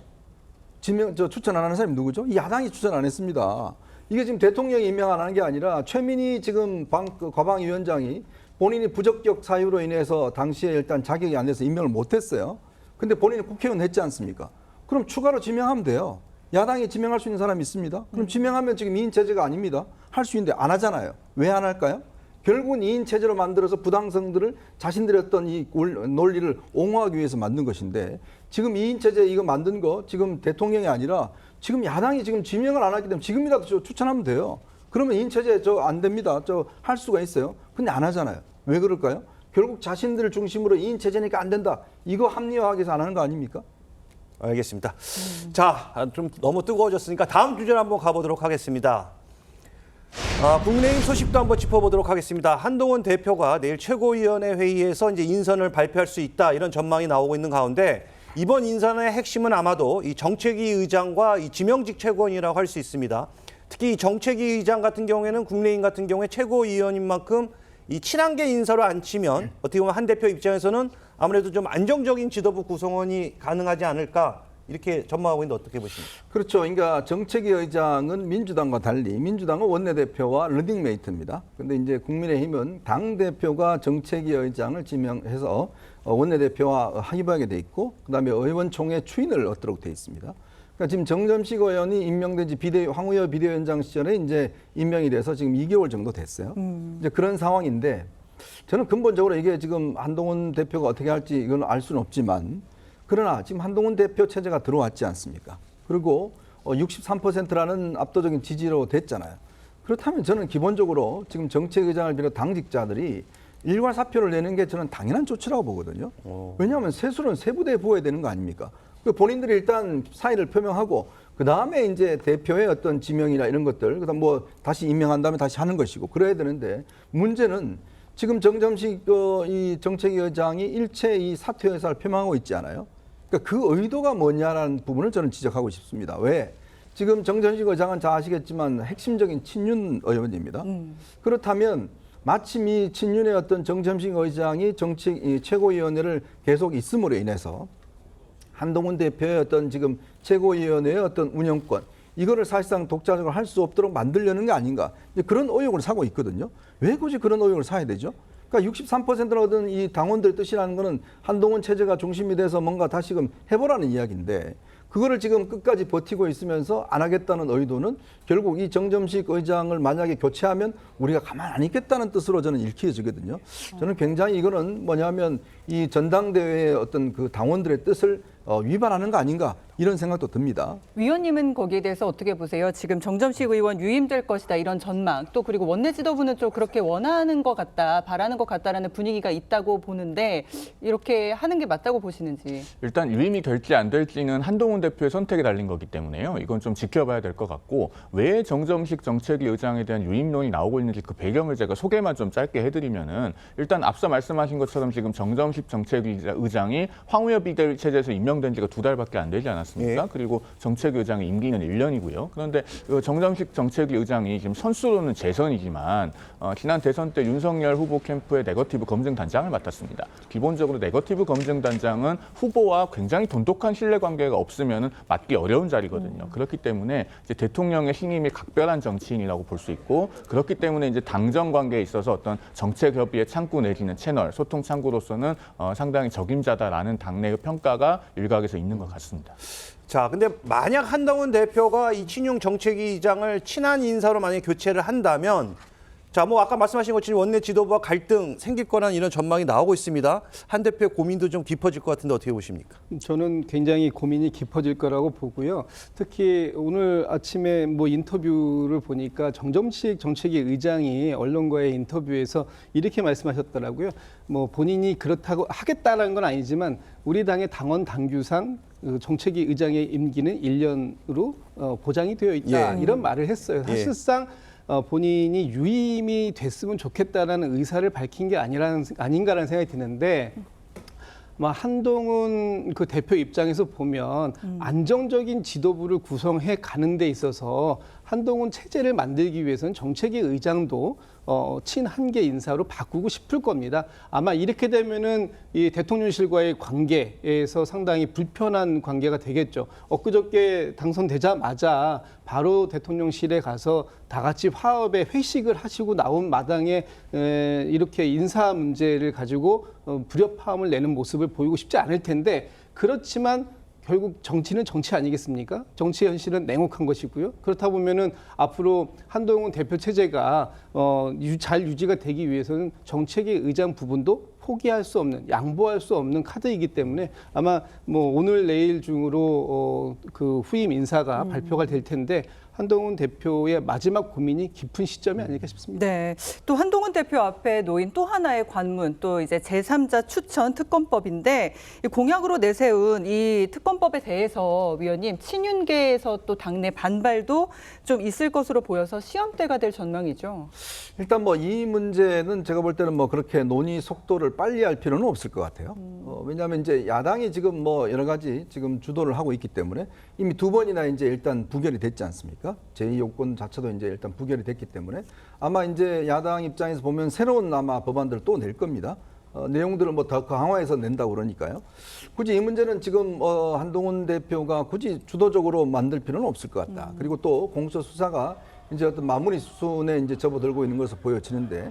S6: 추천 안 하는 사람이 누구죠? 이 야당이 추천 안 했습니다. 이게 지금 대통령이 임명 안 하는 게 아니라 최민희 지금 과방위원장이 본인이 부적격 사유로 인해서 당시에 일단 자격이 안 돼서 임명을 못 했어요. 근데 본인이 국회의원 했지 않습니까? 그럼 추가로 지명하면 돼요. 야당이 지명할 수 있는 사람이 있습니다. 그럼 지명하면 지금 2인 체제가 아닙니다. 할 수 있는데 안 하잖아요. 왜 안 할까요? 결국은 2인 체제로 만들어서 부당성들을 자신들의 어떤 이 논리를 옹호하기 위해서 만든 것인데 지금 2인 체제 이거 만든 거 지금 대통령이 아니라 지금 야당이 지금 지명을 안 하기 때문에 지금이라도 추천하면 돼요. 그러면 2인 체제 안 됩니다. 할 수가 있어요. 근데 안 하잖아요. 왜 그럴까요? 결국 자신들을 중심으로 2인 체제니까 안 된다. 이거 합리화하기 위해서 안 하는 거 아닙니까?
S1: 알겠습니다. 자, 좀 너무 뜨거워졌으니까 다음 주제로 한번 가보도록 하겠습니다. 국민의힘 소식도 한번 짚어보도록 하겠습니다. 한동훈 대표가 내일 최고위원회 회의에서 이제 인선을 발표할 수 있다 이런 전망이 나오고 있는 가운데 이번 인선의 핵심은 아마도 이 정책위 의장과 이 지명직 최고위원이라고 할 수 있습니다. 특히 이 정책위 의장 같은 경우에는 국민의힘 같은 경우에 최고위원인 만큼 이 친한계 인사로 안 치면 어떻게 보면 한 대표 입장에서는 아무래도 좀 안정적인 지도부 구성원이 가능하지 않을까 이렇게 전망하고 있는데 어떻게 보십니까?
S6: 그렇죠. 그러니까 정책위 의장은 민주당과 달리 민주당은 원내대표와 러닝메이트입니다. 그런데 이제 국민의힘은 당대표가 정책위 의장을 지명해서 원내대표와 합의하게 돼 있고 그다음에 의원총회 추인을 얻도록 돼 있습니다. 그러니까 지금 정점식 의원이 임명된 지 황우여 비대위원장 시절에 이제 임명이 돼서 지금 2개월 정도 됐어요. 이제 그런 상황인데 저는 근본적으로 이게 지금 한동훈 대표가 어떻게 할지 이건 알 수는 없지만 그러나 지금 한동훈 대표 체제가 들어왔지 않습니까? 그리고 63%라는 압도적인 지지로 됐잖아요. 그렇다면 저는 기본적으로 지금 정책의장을 비롯 당직자들이 일괄 사표를 내는 게 저는 당연한 조치라고 보거든요. 왜냐하면 세수는 세부대에 부어야 되는 거 아닙니까? 본인들이 일단 사의를 표명하고 그 다음에 이제 대표의 어떤 지명이나 이런 것들 그다음 뭐 다시 임명한 다음에 다시 하는 것이고 그래야 되는데 문제는 지금 정점식 이 정책위 의장이 일체 이 사퇴 의사를 표명하고 있지 않아요. 그러니까 그 의도가 뭐냐라는 부분을 저는 지적하고 싶습니다. 왜? 지금 정점식 의장은 잘 아시겠지만 핵심적인 친윤 의원입니다. 그렇다면 마침 이 친윤의 어떤 정점식 의장이 최고위원회를 계속 있음으로 인해서 한동훈 대표의 어떤 지금 최고위원회의 어떤 운영권 이거를 사실상 독자적으로 할 수 없도록 만들려는 게 아닌가 이제 그런 의혹을 사고 있거든요. 왜 굳이 그런 의혹을 사야 되죠? 그러니까 63%를 얻은 이 당원들의 뜻이라는 거는 한동훈 체제가 중심이 돼서 뭔가 다시금 해보라는 이야기인데 그거를 지금 끝까지 버티고 있으면서 안 하겠다는 의도는 결국 이 정점식 의장을 만약에 교체하면 우리가 가만 안 있겠다는 뜻으로 저는 읽혀지거든요. 저는 굉장히 이거는 뭐냐면 이 전당대회의 어떤 그 당원들의 뜻을 위반하는 거 아닌가 이런 생각도 듭니다.
S2: 위원님은 거기에 대해서 어떻게 보세요? 지금 정점식 의원 유임될 것이다 이런 전망 또 그리고 원내 지도부는 좀 그렇게 원하는 것 같다 바라는 것 같다라는 분위기가 있다고 보는데 이렇게 하는 게 맞다고 보시는지.
S8: 일단 유임이 될지 안 될지는 한동훈 대표의 선택에 달린 거기 때문에요. 이건 좀 지켜봐야 될 것 같고 왜 정점식 정책위 의장에 대한 유임론이 나오고 있는지 그 배경을 제가 소개만 좀 짧게 해드리면은 일단 앞서 말씀하신 것처럼 지금 정점식 정책위 의장이 황우여 비대위 체제에서 임명된 지가 2달밖에 안 되지 않았습니까? 않습니까?
S1: 예.
S8: 그리고 정책위의장의 임기는 1년이고요. 그런데 정점식 정책위의장이 지금 선수로는 재선이지만 지난 대선 때 윤석열 후보 캠프의 네거티브 검증단장을 맡았습니다. 기본적으로 네거티브 검증단장은 후보와 굉장히 돈독한 신뢰관계가 없으면 맡기 어려운 자리거든요. 그렇기 때문에 이제 대통령의 신임이 각별한 정치인이라고 볼 수 있고, 그렇기 때문에 이제 당정 관계에 있어서 어떤 정책 협의의 창구 내지는 채널, 소통 창구로서는 상당히 적임자다라는 당내의 평가가 일각에서 있는 것 같습니다.
S1: 자, 근데 만약 한동훈 대표가 이친용 정책위의장을 친한 인사로 만약에 교체를 한다면, 자, 뭐 아까 말씀하신 것처럼 원내 지도부와 갈등 생길 거라는 이런 전망이 나오고 있습니다. 한 대표의 고민도 좀 깊어질 것 같은데 어떻게 보십니까?
S7: 저는 굉장히 고민이 깊어질 거라고 보고요. 특히 오늘 아침에 뭐 인터뷰를 보니까 정점식 정책위 의장이 언론과의 인터뷰에서 이렇게 말씀하셨더라고요. 뭐 본인이 그렇다고 하겠다라는 건 아니지만 우리 당의 당원 당규상 정책위 의장의 임기는 1년으로 보장이 되어 있다.
S1: 예.
S7: 이런 말을 했어요. 사실상 본인이 유임이 됐으면 좋겠다라는 의사를 밝힌 게 아닌가라는 생각이 드는데, 한동훈 그 대표 입장에서 보면 안정적인 지도부를 구성해 가는 데 있어서 한동훈 체제를 만들기 위해서는 정책위 의장도 친한계 인사로 바꾸고 싶을 겁니다. 아마 이렇게 되면은 이 대통령실과의 관계에서 상당히 불편한 관계가 되겠죠. 엊그저께 당선되자마자 바로 대통령실에 가서 다 같이 화합의 회식을 하시고 나온 마당에 이렇게 인사 문제를 가지고 불협화음을 내는 모습을 보이고 싶지 않을 텐데, 그렇지만 결국 정치는 정치 아니겠습니까? 정치의 현실은 냉혹한 것이고요. 그렇다 보면은 앞으로 한동훈 대표 체제가 잘 유지가 되기 위해서는 정책위 의장 부분도 포기할 수 없는, 양보할 수 없는 카드이기 때문에 아마 뭐 오늘 내일 중으로 그 후임 인사가 발표가 될 텐데, 한동훈 대표의 마지막 고민이 깊은 시점이 아닐까 싶습니다.
S2: 네, 또 한동훈 대표 앞에 놓인 또 하나의 관문, 또 이제 제3자 추천 특검법인데, 이 공약으로 내세운 이 특검법에 대해서 위원님, 친윤계에서 또 당내 반발도 좀 있을 것으로 보여서 시험대가 될 전망이죠.
S6: 일단 뭐 이 문제는 제가 볼 때는 뭐 그렇게 논의 속도를 빨리 할 필요는 없을 것 같아요. 왜냐하면 이제 야당이 지금 뭐 여러 가지 지금 주도를 하고 있기 때문에 이미 2번이나 이제 일단 부결이 됐지 않습니까? 제2요건 자체도 이제 일단 부결이 됐기 때문에 아마 이제 야당 입장에서 보면 새로운 아마 법안들을 또 낼 겁니다. 내용들을 뭐 더 강화해서 낸다고 그러니까요. 굳이 이 문제는 지금 한동훈 대표가 굳이 주도적으로 만들 필요는 없을 것 같다. 그리고 또 공수처 수사가 이제 어떤 마무리 수순에 이제 접어들고 있는 것으로 보여지는데,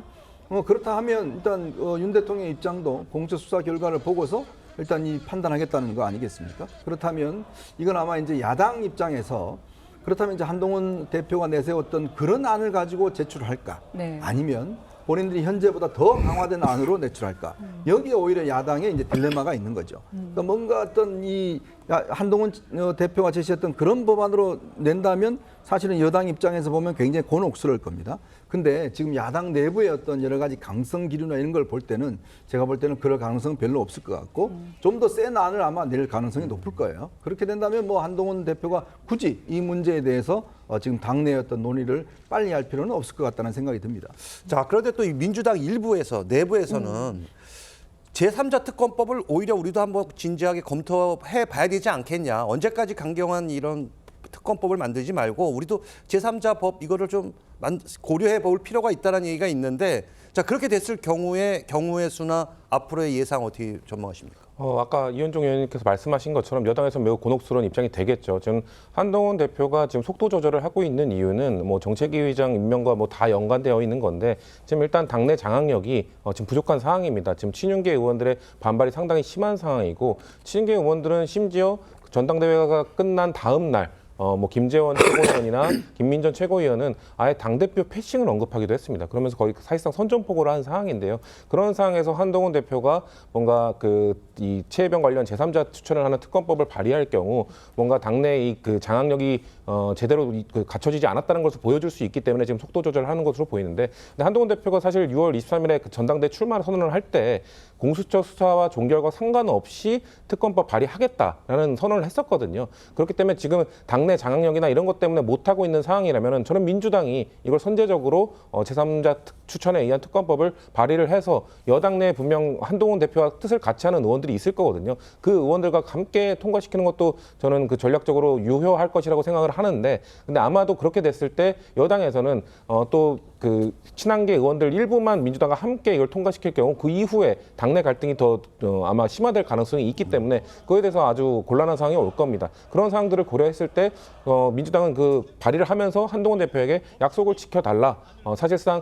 S6: 그렇다 하면 일단 윤 대통령의 입장도 공수처 수사 결과를 보고서 일단 이 판단하겠다는 거 아니겠습니까? 그렇다면 이건 아마 이제 야당 입장에서 그렇다면 이제 한동훈 대표가 내세웠던 그런 안을 가지고 제출할까?
S2: 네.
S6: 아니면 본인들이 현재보다 더 강화된 안으로 내출할까? 여기에 오히려 야당의 이제 딜레마가 있는 거죠. 그러니까 뭔가 어떤 이 한동훈 대표가 제시했던 그런 법안으로 낸다면 사실은 여당 입장에서 보면 굉장히 곤혹스러울 겁니다. 근데 지금 야당 내부의 어떤 여러 가지 강성 기류나 이런 걸 볼 때는 제가 볼 때는 그럴 가능성은 별로 없을 것 같고 좀 더 센 안을 아마 낼 가능성이 높을 거예요. 그렇게 된다면 뭐 한동훈 대표가 굳이 이 문제에 대해서 지금 당내의 어떤 논의를 빨리 할 필요는 없을 것 같다는 생각이 듭니다.
S1: 자, 그런데 또 이 민주당 일부에서, 내부에서는 제3자 특검법을 오히려 우리도 한번 진지하게 검토해 봐야 되지 않겠냐. 언제까지 강경한 이런 특검법을 만들지 말고 우리도 제3자 법 이거를 좀 고려해 볼 필요가 있다는 얘기가 있는데, 자, 그렇게 됐을 경우의 수나 앞으로의 예상 어떻게 전망하십니까?
S9: 아까 이현종 의원님께서 말씀하신 것처럼 여당에서 매우 곤혹스러운 입장이 되겠죠. 지금 한동훈 대표가 지금 속도 조절을 하고 있는 이유는 뭐 정책위 의장 임명과 뭐 다 연관되어 있는 건데, 지금 일단 당내 장악력이 지금 부족한 상황입니다. 지금 친윤계 의원들의 반발이 상당히 심한 상황이고, 친윤계 의원들은 심지어 전당대회가 끝난 다음 날 뭐 김재원 최고위원이나 김민전 최고위원은 아예 당대표 패싱을 언급하기도 했습니다. 그러면서 거의 사실상 선전포고를 한 상황인데요. 그런 상황에서 한동훈 대표가 뭔가 이 최혜병 관련 제3자 추천을 하는 특검법을 발의할 경우 뭔가 당내의 그 장악력이 제대로 갖춰지지 않았다는 것을 보여줄 수 있기 때문에 지금 속도 조절을 하는 것으로 보이는데, 근데 한동훈 대표가 사실 6월 23일에 그 전당대 출마 선언을 할 때 공수처 수사와 종결과 상관없이 특검법 발의하겠다라는 선언을 했었거든요. 그렇기 때문에 지금 당내 당내 장악력이나 이런 것 때문에 못하고 있는 상황이라면 저는 민주당이 이걸 선제적으로 제3자 추천에 의한 특검법을 발의를 해서 여당 내에 분명 한동훈 대표와 뜻을 같이 하는 의원들이 있을 거거든요. 그 의원들과 함께 통과시키는 것도 저는 그 전략적으로 유효할 것이라고 생각을 하는데, 근데 아마도 그렇게 됐을 때 여당에서는 또 그 친한계 의원들 일부만 민주당과 함께 이걸 통과시킬 경우 그 이후에 당내 갈등이 더 아마 심화될 가능성이 있기 때문에 그거에 대해서 아주 곤란한 상황이 올 겁니다. 그런 상황들을 고려했을 때 민주당은 그 발의를 하면서 한동훈 대표에게 약속을 지켜달라. 사실상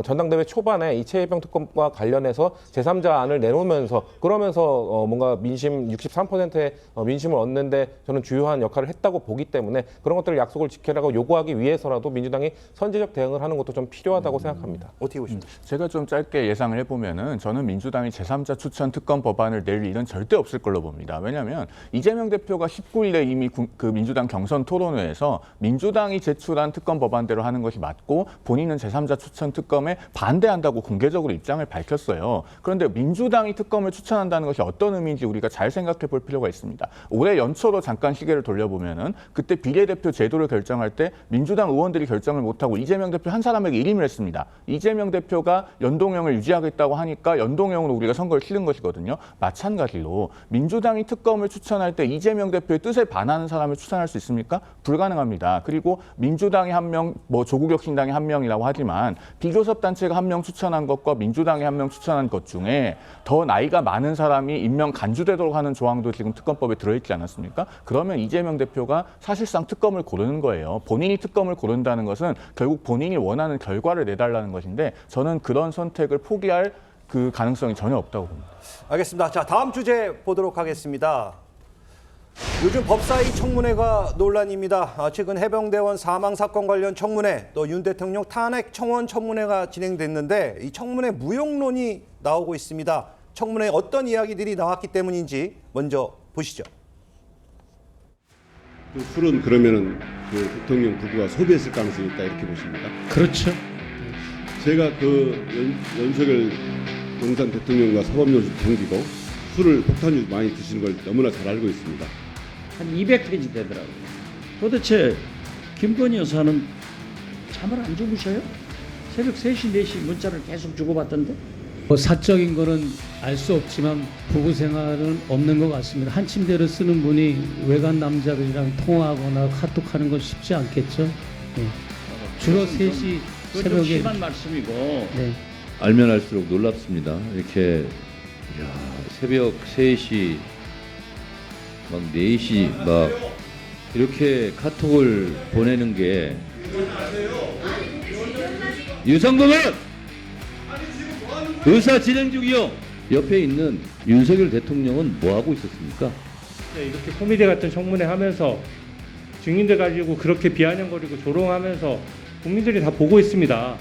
S9: 전당대회 초반에 이 최혜병 특검과 관련해서 제3자 안을 내놓으면서 그러면서 뭔가 민심 63%의 민심을 얻는데 저는 주요한 역할을 했다고 보기 때문에 그런 것들을 약속을 지켜라고 요구하기 위해서라도 민주당이 선제적 대응을 하는 것도 좀 필요하다고 생각합니다.
S1: 어떻게 보십니까?
S8: 제가 좀 짧게 예상을 해보면은 저는 민주당이 제3자 추천 특검 법안을 낼 일은 절대 없을 걸로 봅니다. 왜냐하면 이재명 대표가 19일에 이미 그 민주당 경선 토론회에서 민주당이 제출한 특검 법안대로 하는 것이 맞고 본인은 제3자 추천 특검에 반대한다고 공개적으로 입장을 밝혔어요. 그런데 민주당이 특검을 추천한다는 것이 어떤 의미인지 우리가 잘 생각해 볼 필요가 있습니다. 올해 연초로 잠깐 시계를 돌려보면은 그때 비례대표 제도를 결정할 때 민주당 의원들이 결정을 못하고 이재명 대표 한 사람에게 일임을 했습니다. 이재명 대표가 연동형을 유지하겠다고 하니까 연동형으로 우리가 선거를 치른 것이거든요. 마찬가지로 민주당이 특검을 추천할 때 이재명 대표의 뜻에 반하는 사람을 추천할 수 있습니까? 불가능합니다. 그리고 민주당이 한 명, 뭐 조국혁신당이 한 명이라고 하지만 비교섭 단체가 한 명 추천한 것과 민주당이 한 명 추천한 것 중에 더 나이가 많은 사람이 임명 간주되도록 하는 조항도 지금 특검법에 들어있지 않았습니까? 그러면 이재명 대표가 사실상 특검을 고르는 거예요. 본인이 특검을 고른다는 것은 결국 본인이 원하는 결과를 내달라는 것인데 저는 그런 선택을 포기할 그 가능성이 전혀 없다고 봅니다.
S1: 알겠습니다. 자, 다음 주제 보도록 하겠습니다. 요즘 법사위 청문회가 논란입니다. 최근 해병대원 사망 사건 관련 청문회, 또 윤 대통령 탄핵 청원 청문회가 진행됐는데 이 청문회 무용론이 나오고 있습니다. 청문회에 어떤 이야기들이 나왔기 때문인지 먼저 보시죠.
S13: 그 술은 그러면은 그 대통령 부부가 소비했을 가능성이 있다 이렇게 보십니까?
S11: 그렇죠.
S13: 제가 그 윤석열 용산 대통령과 사법연수 경기고 술을 폭탄주 많이 드시는 걸 너무나 잘 알고 있습니다.
S14: 한 200페이지 되더라고요. 도대체 김건희 여사는 잠을 안 주무셔요? 새벽 3시, 4시 문자를 계속 주고받던데?
S11: 사적인 거는 알 수 없지만 부부 생활은 없는 것 같습니다. 한 침대를 쓰는 분이 외간 남자들이랑 통화하거나 카톡하는 건 쉽지 않겠죠. 네. 주로 3시 새벽에
S14: 심한 말씀이고.
S11: 네.
S15: 알면 알수록 놀랍습니다. 이렇게 새벽 3시 막 4시 막 이렇게 카톡을 보내는 게 유성범은 의사 진행 중이요. 옆에 있는 윤석열 대통령은 뭐 하고 있었습니까?
S16: 네, 이렇게 코미디 같은 청문회 하면서 증인들 가지고 그렇게 비아냥거리고 조롱하면서 국민들이 다 보고 있습니다.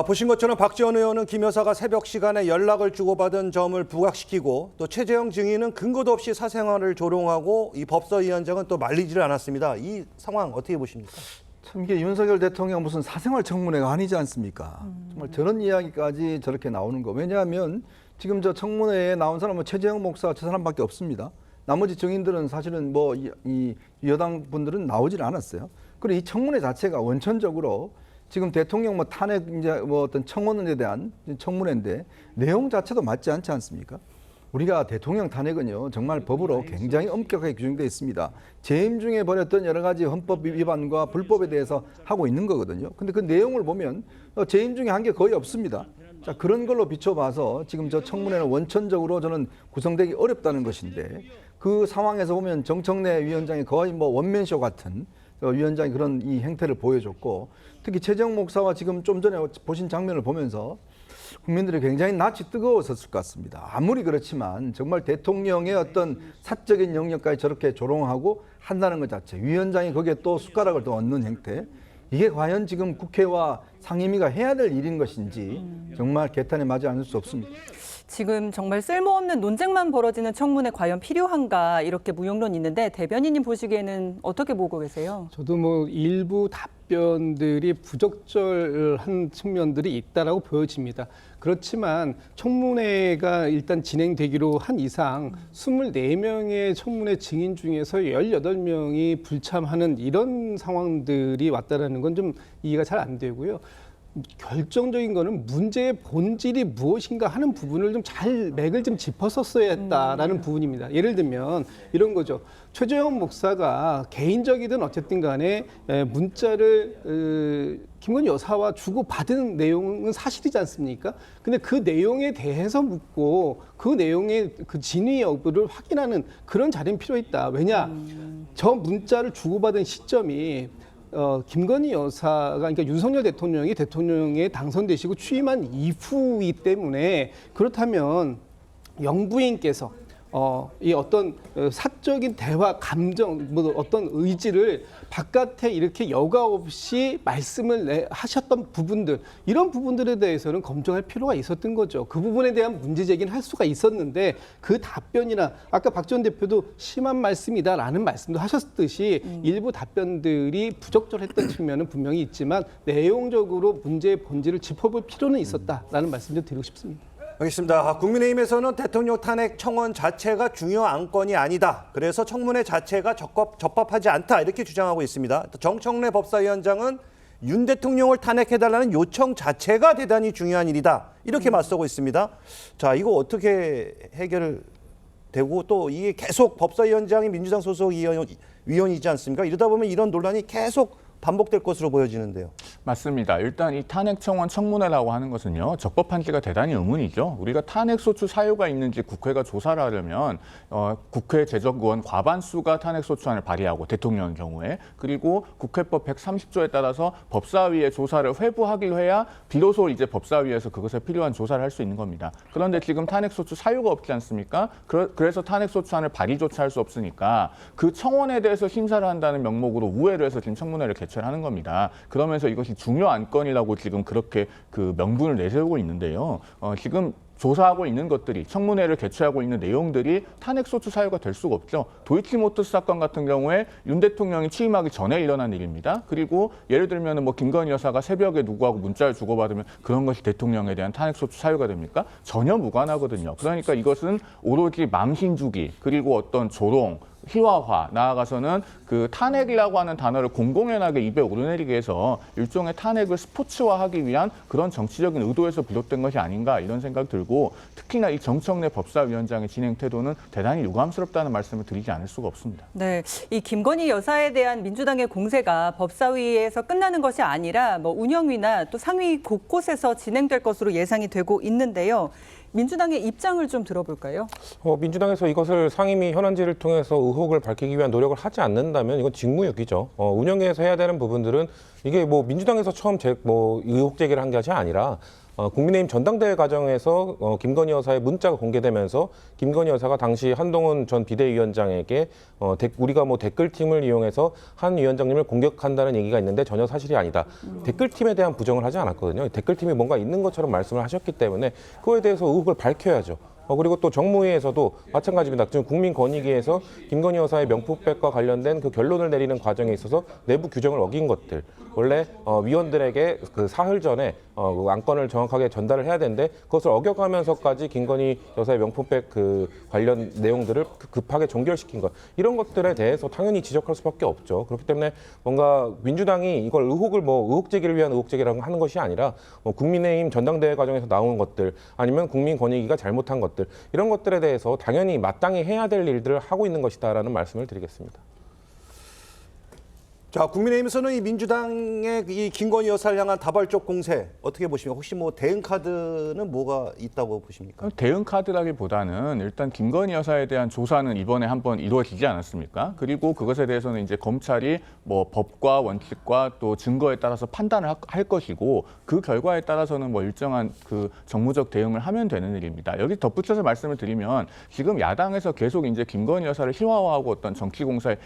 S1: 보신 것처럼 박지원 의원은 김 여사가 새벽 시간에 연락을 주고받은 점을 부각시키고 또 최재형 증인은 근거도 없이 사생활을 조롱하고 이 법사위원장은 또 말리지를 않았습니다. 이 상황 어떻게 보십니까?
S6: 참 이게 윤석열 대통령 무슨 사생활 청문회가 아니지 않습니까? 정말 저런 이야기까지 저렇게 나오는 거. 왜냐하면 지금 저 청문회에 나온 사람은 최재형 목사 저 사람밖에 없습니다. 나머지 증인들은 사실은 뭐 이 여당 분들은 나오질 않았어요. 그리고 이 청문회 자체가 원천적으로 지금 대통령 뭐 탄핵 이제 뭐 어떤 청원에 대한 청문회인데 내용 자체도 맞지 않지 않습니까? 우리가 대통령 탄핵은요 정말 법으로 굉장히 엄격하게 규정되어 있습니다. 재임 중에 벌였던 여러 가지 헌법 위반과 불법에 대해서 하고 있는 거거든요. 근데 그 내용을 보면 재임 중에 한 게 거의 없습니다. 자, 그런 걸로 비춰봐서 지금 저 청문회는 원천적으로 저는 구성되기 어렵다는 것인데 그 상황에서 보면 정청래 위원장이 거의 뭐 원맨쇼 같은 위원장이 그런 이 행태를 보여줬고 특히 최재형 목사와 지금 좀 전에 보신 장면을 보면서 국민들이 굉장히 낯이 뜨거웠었을 것 같습니다. 아무리 그렇지만 정말 대통령의 어떤 사적인 영역까지 저렇게 조롱하고 한다는 것 자체, 위원장이 거기에 또 숟가락을 더 얹는 행태, 이게 과연 지금 국회와 상임위가 해야 될 일인 것인지 정말 개탄에 맞지 않을 수 없습니다.
S2: 지금 정말 쓸모없는 논쟁만 벌어지는 청문회 과연 필요한가 이렇게 무용론 있는데 대변인님 보시기에는 어떻게 보고 계세요?
S7: 저도 뭐 일부 답변들이 부적절한 측면들이 있다라고 보여집니다. 그렇지만 청문회가 일단 진행되기로 한 이상 24명의 청문회 증인 중에서 18명이 불참하는 이런 상황들이 왔다라는 건 좀 이해가 잘 안 되고요. 결정적인 거는 문제의 본질이 무엇인가 하는 부분을 좀 잘 맥을 좀 짚었었어야 했다라는 부분입니다. 예를 들면 이런 거죠. 최재형 목사가 개인적이든 어쨌든 간에 문자를 김건희 여사와 주고받은 내용은 사실이지 않습니까? 근데 그 내용에 대해서 묻고 그 내용의 그 진위 여부를 확인하는 그런 자리는 필요했다. 왜냐? 저 문자를 주고받은 시점이 김건희 여사가 그러니까 윤석열 대통령이 대통령에 당선되시고 취임한 이후이기 때문에 그렇다면 영부인께서 이 어떤 사적인 대화, 감정, 뭐 어떤 의지를 바깥에 이렇게 여과 없이 말씀을 하셨던 부분들, 이런 부분들에 대해서는 검증할 필요가 있었던 거죠. 그 부분에 대한 문제 제기는 할 수가 있었는데 그 답변이나 아까 박 전 대표도 심한 말씀이다라는 말씀도 하셨듯이 일부 답변들이 부적절했던 측면은 분명히 있지만 내용적으로 문제의 본질을 짚어볼 필요는 있었다라는 말씀도 드리고 싶습니다.
S1: 알겠습니다. 국민의힘에서는 대통령 탄핵 청원 자체가 중요 안건이 아니다. 그래서 청문회 자체가 적법하지 않다. 이렇게 주장하고 있습니다. 정청래 법사위원장은 윤 대통령을 탄핵해달라는 요청 자체가 대단히 중요한 일이다. 이렇게 맞서고 있습니다. 자, 이거 어떻게 해결되고 또 이게 계속 법사위원장이 민주당 소속 위원이지 않습니까? 이러다 보면 이런 논란이 계속 반복될 것으로 보여지는데요.
S8: 맞습니다. 일단 이 탄핵 청원 청문회라고 하는 것은요, 적법한지가 대단히 의문이죠. 우리가 탄핵 소추 사유가 있는지 국회가 조사를 하려면 국회 재적 의원 과반수가 탄핵 소추안을 발의하고 대통령의 경우에 그리고 국회법 130조에 따라서 법사위에 조사를 회부하기로 해야 비로소 이제 법사위에서 그것에 필요한 조사를 할 수 있는 겁니다. 그런데 지금 탄핵 소추 사유가 없지 않습니까? 그래서 탄핵 소추안을 발의조차 할 수 없으니까 그 청원에 대해서 심사를 한다는 명목으로 우회를 해서 지금 청문회를 개최를 하는 겁니다. 그러면서 이것이 중요 안건이라고 지금 그렇게 그 명분을 내세우고 있는데요. 지금 조사하고 있는 것들이 청문회를 개최하고 있는 내용들이 탄핵 소추 사유가 될 수가 없죠. 도이치모터스 사건 같은 경우에 윤 대통령이 취임하기 전에 일어난 일입니다. 그리고 예를 들면 뭐 김건희 여사가 새벽에 누구하고 문자를 주고받으면 그런 것이 대통령에 대한 탄핵 소추 사유가 됩니까? 전혀 무관하거든요. 그러니까 이것은 오로지 망신주기 그리고 어떤 조롱 희화화, 나아가서는 그 탄핵이라고 하는 단어를 공공연하게 입에 오르내리게 해서 일종의 탄핵을 스포츠화하기 위한 그런 정치적인 의도에서 비롯된 것이 아닌가 이런 생각 들고 특히나 이 정청래 법사위원장의 진행 태도는 대단히 유감스럽다는 말씀을 드리지 않을 수가 없습니다.
S2: 네, 이 김건희 여사에 대한 민주당의 공세가 법사위에서 끝나는 것이 아니라 뭐 운영위나 또 상위 곳곳에서 진행될 것으로 예상이 되고 있는데요. 민주당의 입장을 좀 들어볼까요?
S9: 민주당에서 이것을 상임위 현안질을 통해서 의혹을 밝히기 위한 노력을 하지 않는다면 이건 직무유기죠. 운영위에서 해야 되는 부분들은 이게 뭐 민주당에서 처음 의혹 제기를 한 것이 아니라 국민의힘 전당대회 과정에서 김건희 여사의 문자가 공개되면서 김건희 여사가 당시 한동훈 전 비대위원장에게 우리가 뭐 댓글팀을 이용해서 한 위원장님을 공격한다는 얘기가 있는데 전혀 사실이 아니다. 댓글팀에 대한 부정을 하지 않았거든요. 댓글팀이 뭔가 있는 것처럼 말씀을 하셨기 때문에 그거에 대해서 의혹을 밝혀야죠. 그리고 또 정무위에서도 마찬가지입니다. 지금 국민권익위에서 김건희 여사의 명품백과 관련된 그 결론을 내리는 과정에 있어서 내부 규정을 어긴 것들, 원래 위원들에게 그 사흘 전에 그 안건을 정확하게 전달을 해야 되는데 그것을 어겨가면서까지 김건희 여사의 명품백 그 관련 내용들을 급하게 종결시킨 것, 이런 것들에 대해서 당연히 지적할 수밖에 없죠. 그렇기 때문에 뭔가 민주당이 이걸 의혹 제기를 위한 의혹 제기라고 하는 것이 아니라 국민의힘 전당대회 과정에서 나온 것들 아니면 국민권익위가 잘못한 것들, 이런 것들에 대해서 당연히 마땅히 해야 될 일들을 하고 있는 것이다라는 말씀을 드리겠습니다.
S1: 자, 국민의힘에서는 이 민주당의 이 김건희 여사를 향한 다발적 공세 어떻게 보십니까? 혹시 뭐 대응 카드는 뭐가 있다고 보십니까?
S8: 대응 카드라기보다는 일단 김건희 여사에 대한 조사는 이번에 한번 이루어지지 않았습니까? 그리고 그것에 대해서는 이제 검찰이 뭐 법과 원칙과 또 증거에 따라서 판단을 할 것이고 그 결과에 따라서는 뭐 일정한 그 정무적 대응을 하면 되는 일입니다. 여기 덧붙여서 말씀을 드리면 지금 야당에서 계속 이제 김건희 여사를 희화화하고 어떤 정치 공사의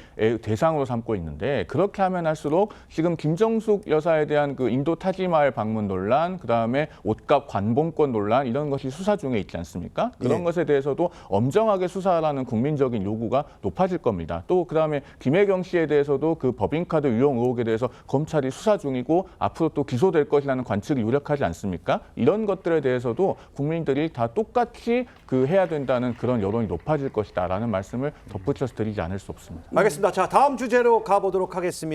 S8: 대상으로 삼고 있는데 그렇게 이렇게 하면 할수록 지금 김정숙 여사에 대한 그 인도 타지마을 방문 논란, 그다음에 옷값 관봉권 논란 이런 것이 수사 중에 있지 않습니까? 그런 것에 대해서도 엄정하게 수사하라는 국민적인 요구가 높아질 겁니다. 또 그다음에 김혜경 씨에 대해서도 그 법인카드 유용 의혹에 대해서 검찰이 수사 중이고 앞으로 또 기소될 것이라는 관측이 유력하지 않습니까? 이런 것들에 대해서도 국민들이 다 똑같이 그 해야 된다는 그런 여론이 높아질 것이다라는 말씀을 덧붙여서 드리지 않을 수 없습니다.
S1: 알겠습니다. 자, 다음 주제로 가보도록 하겠습니다.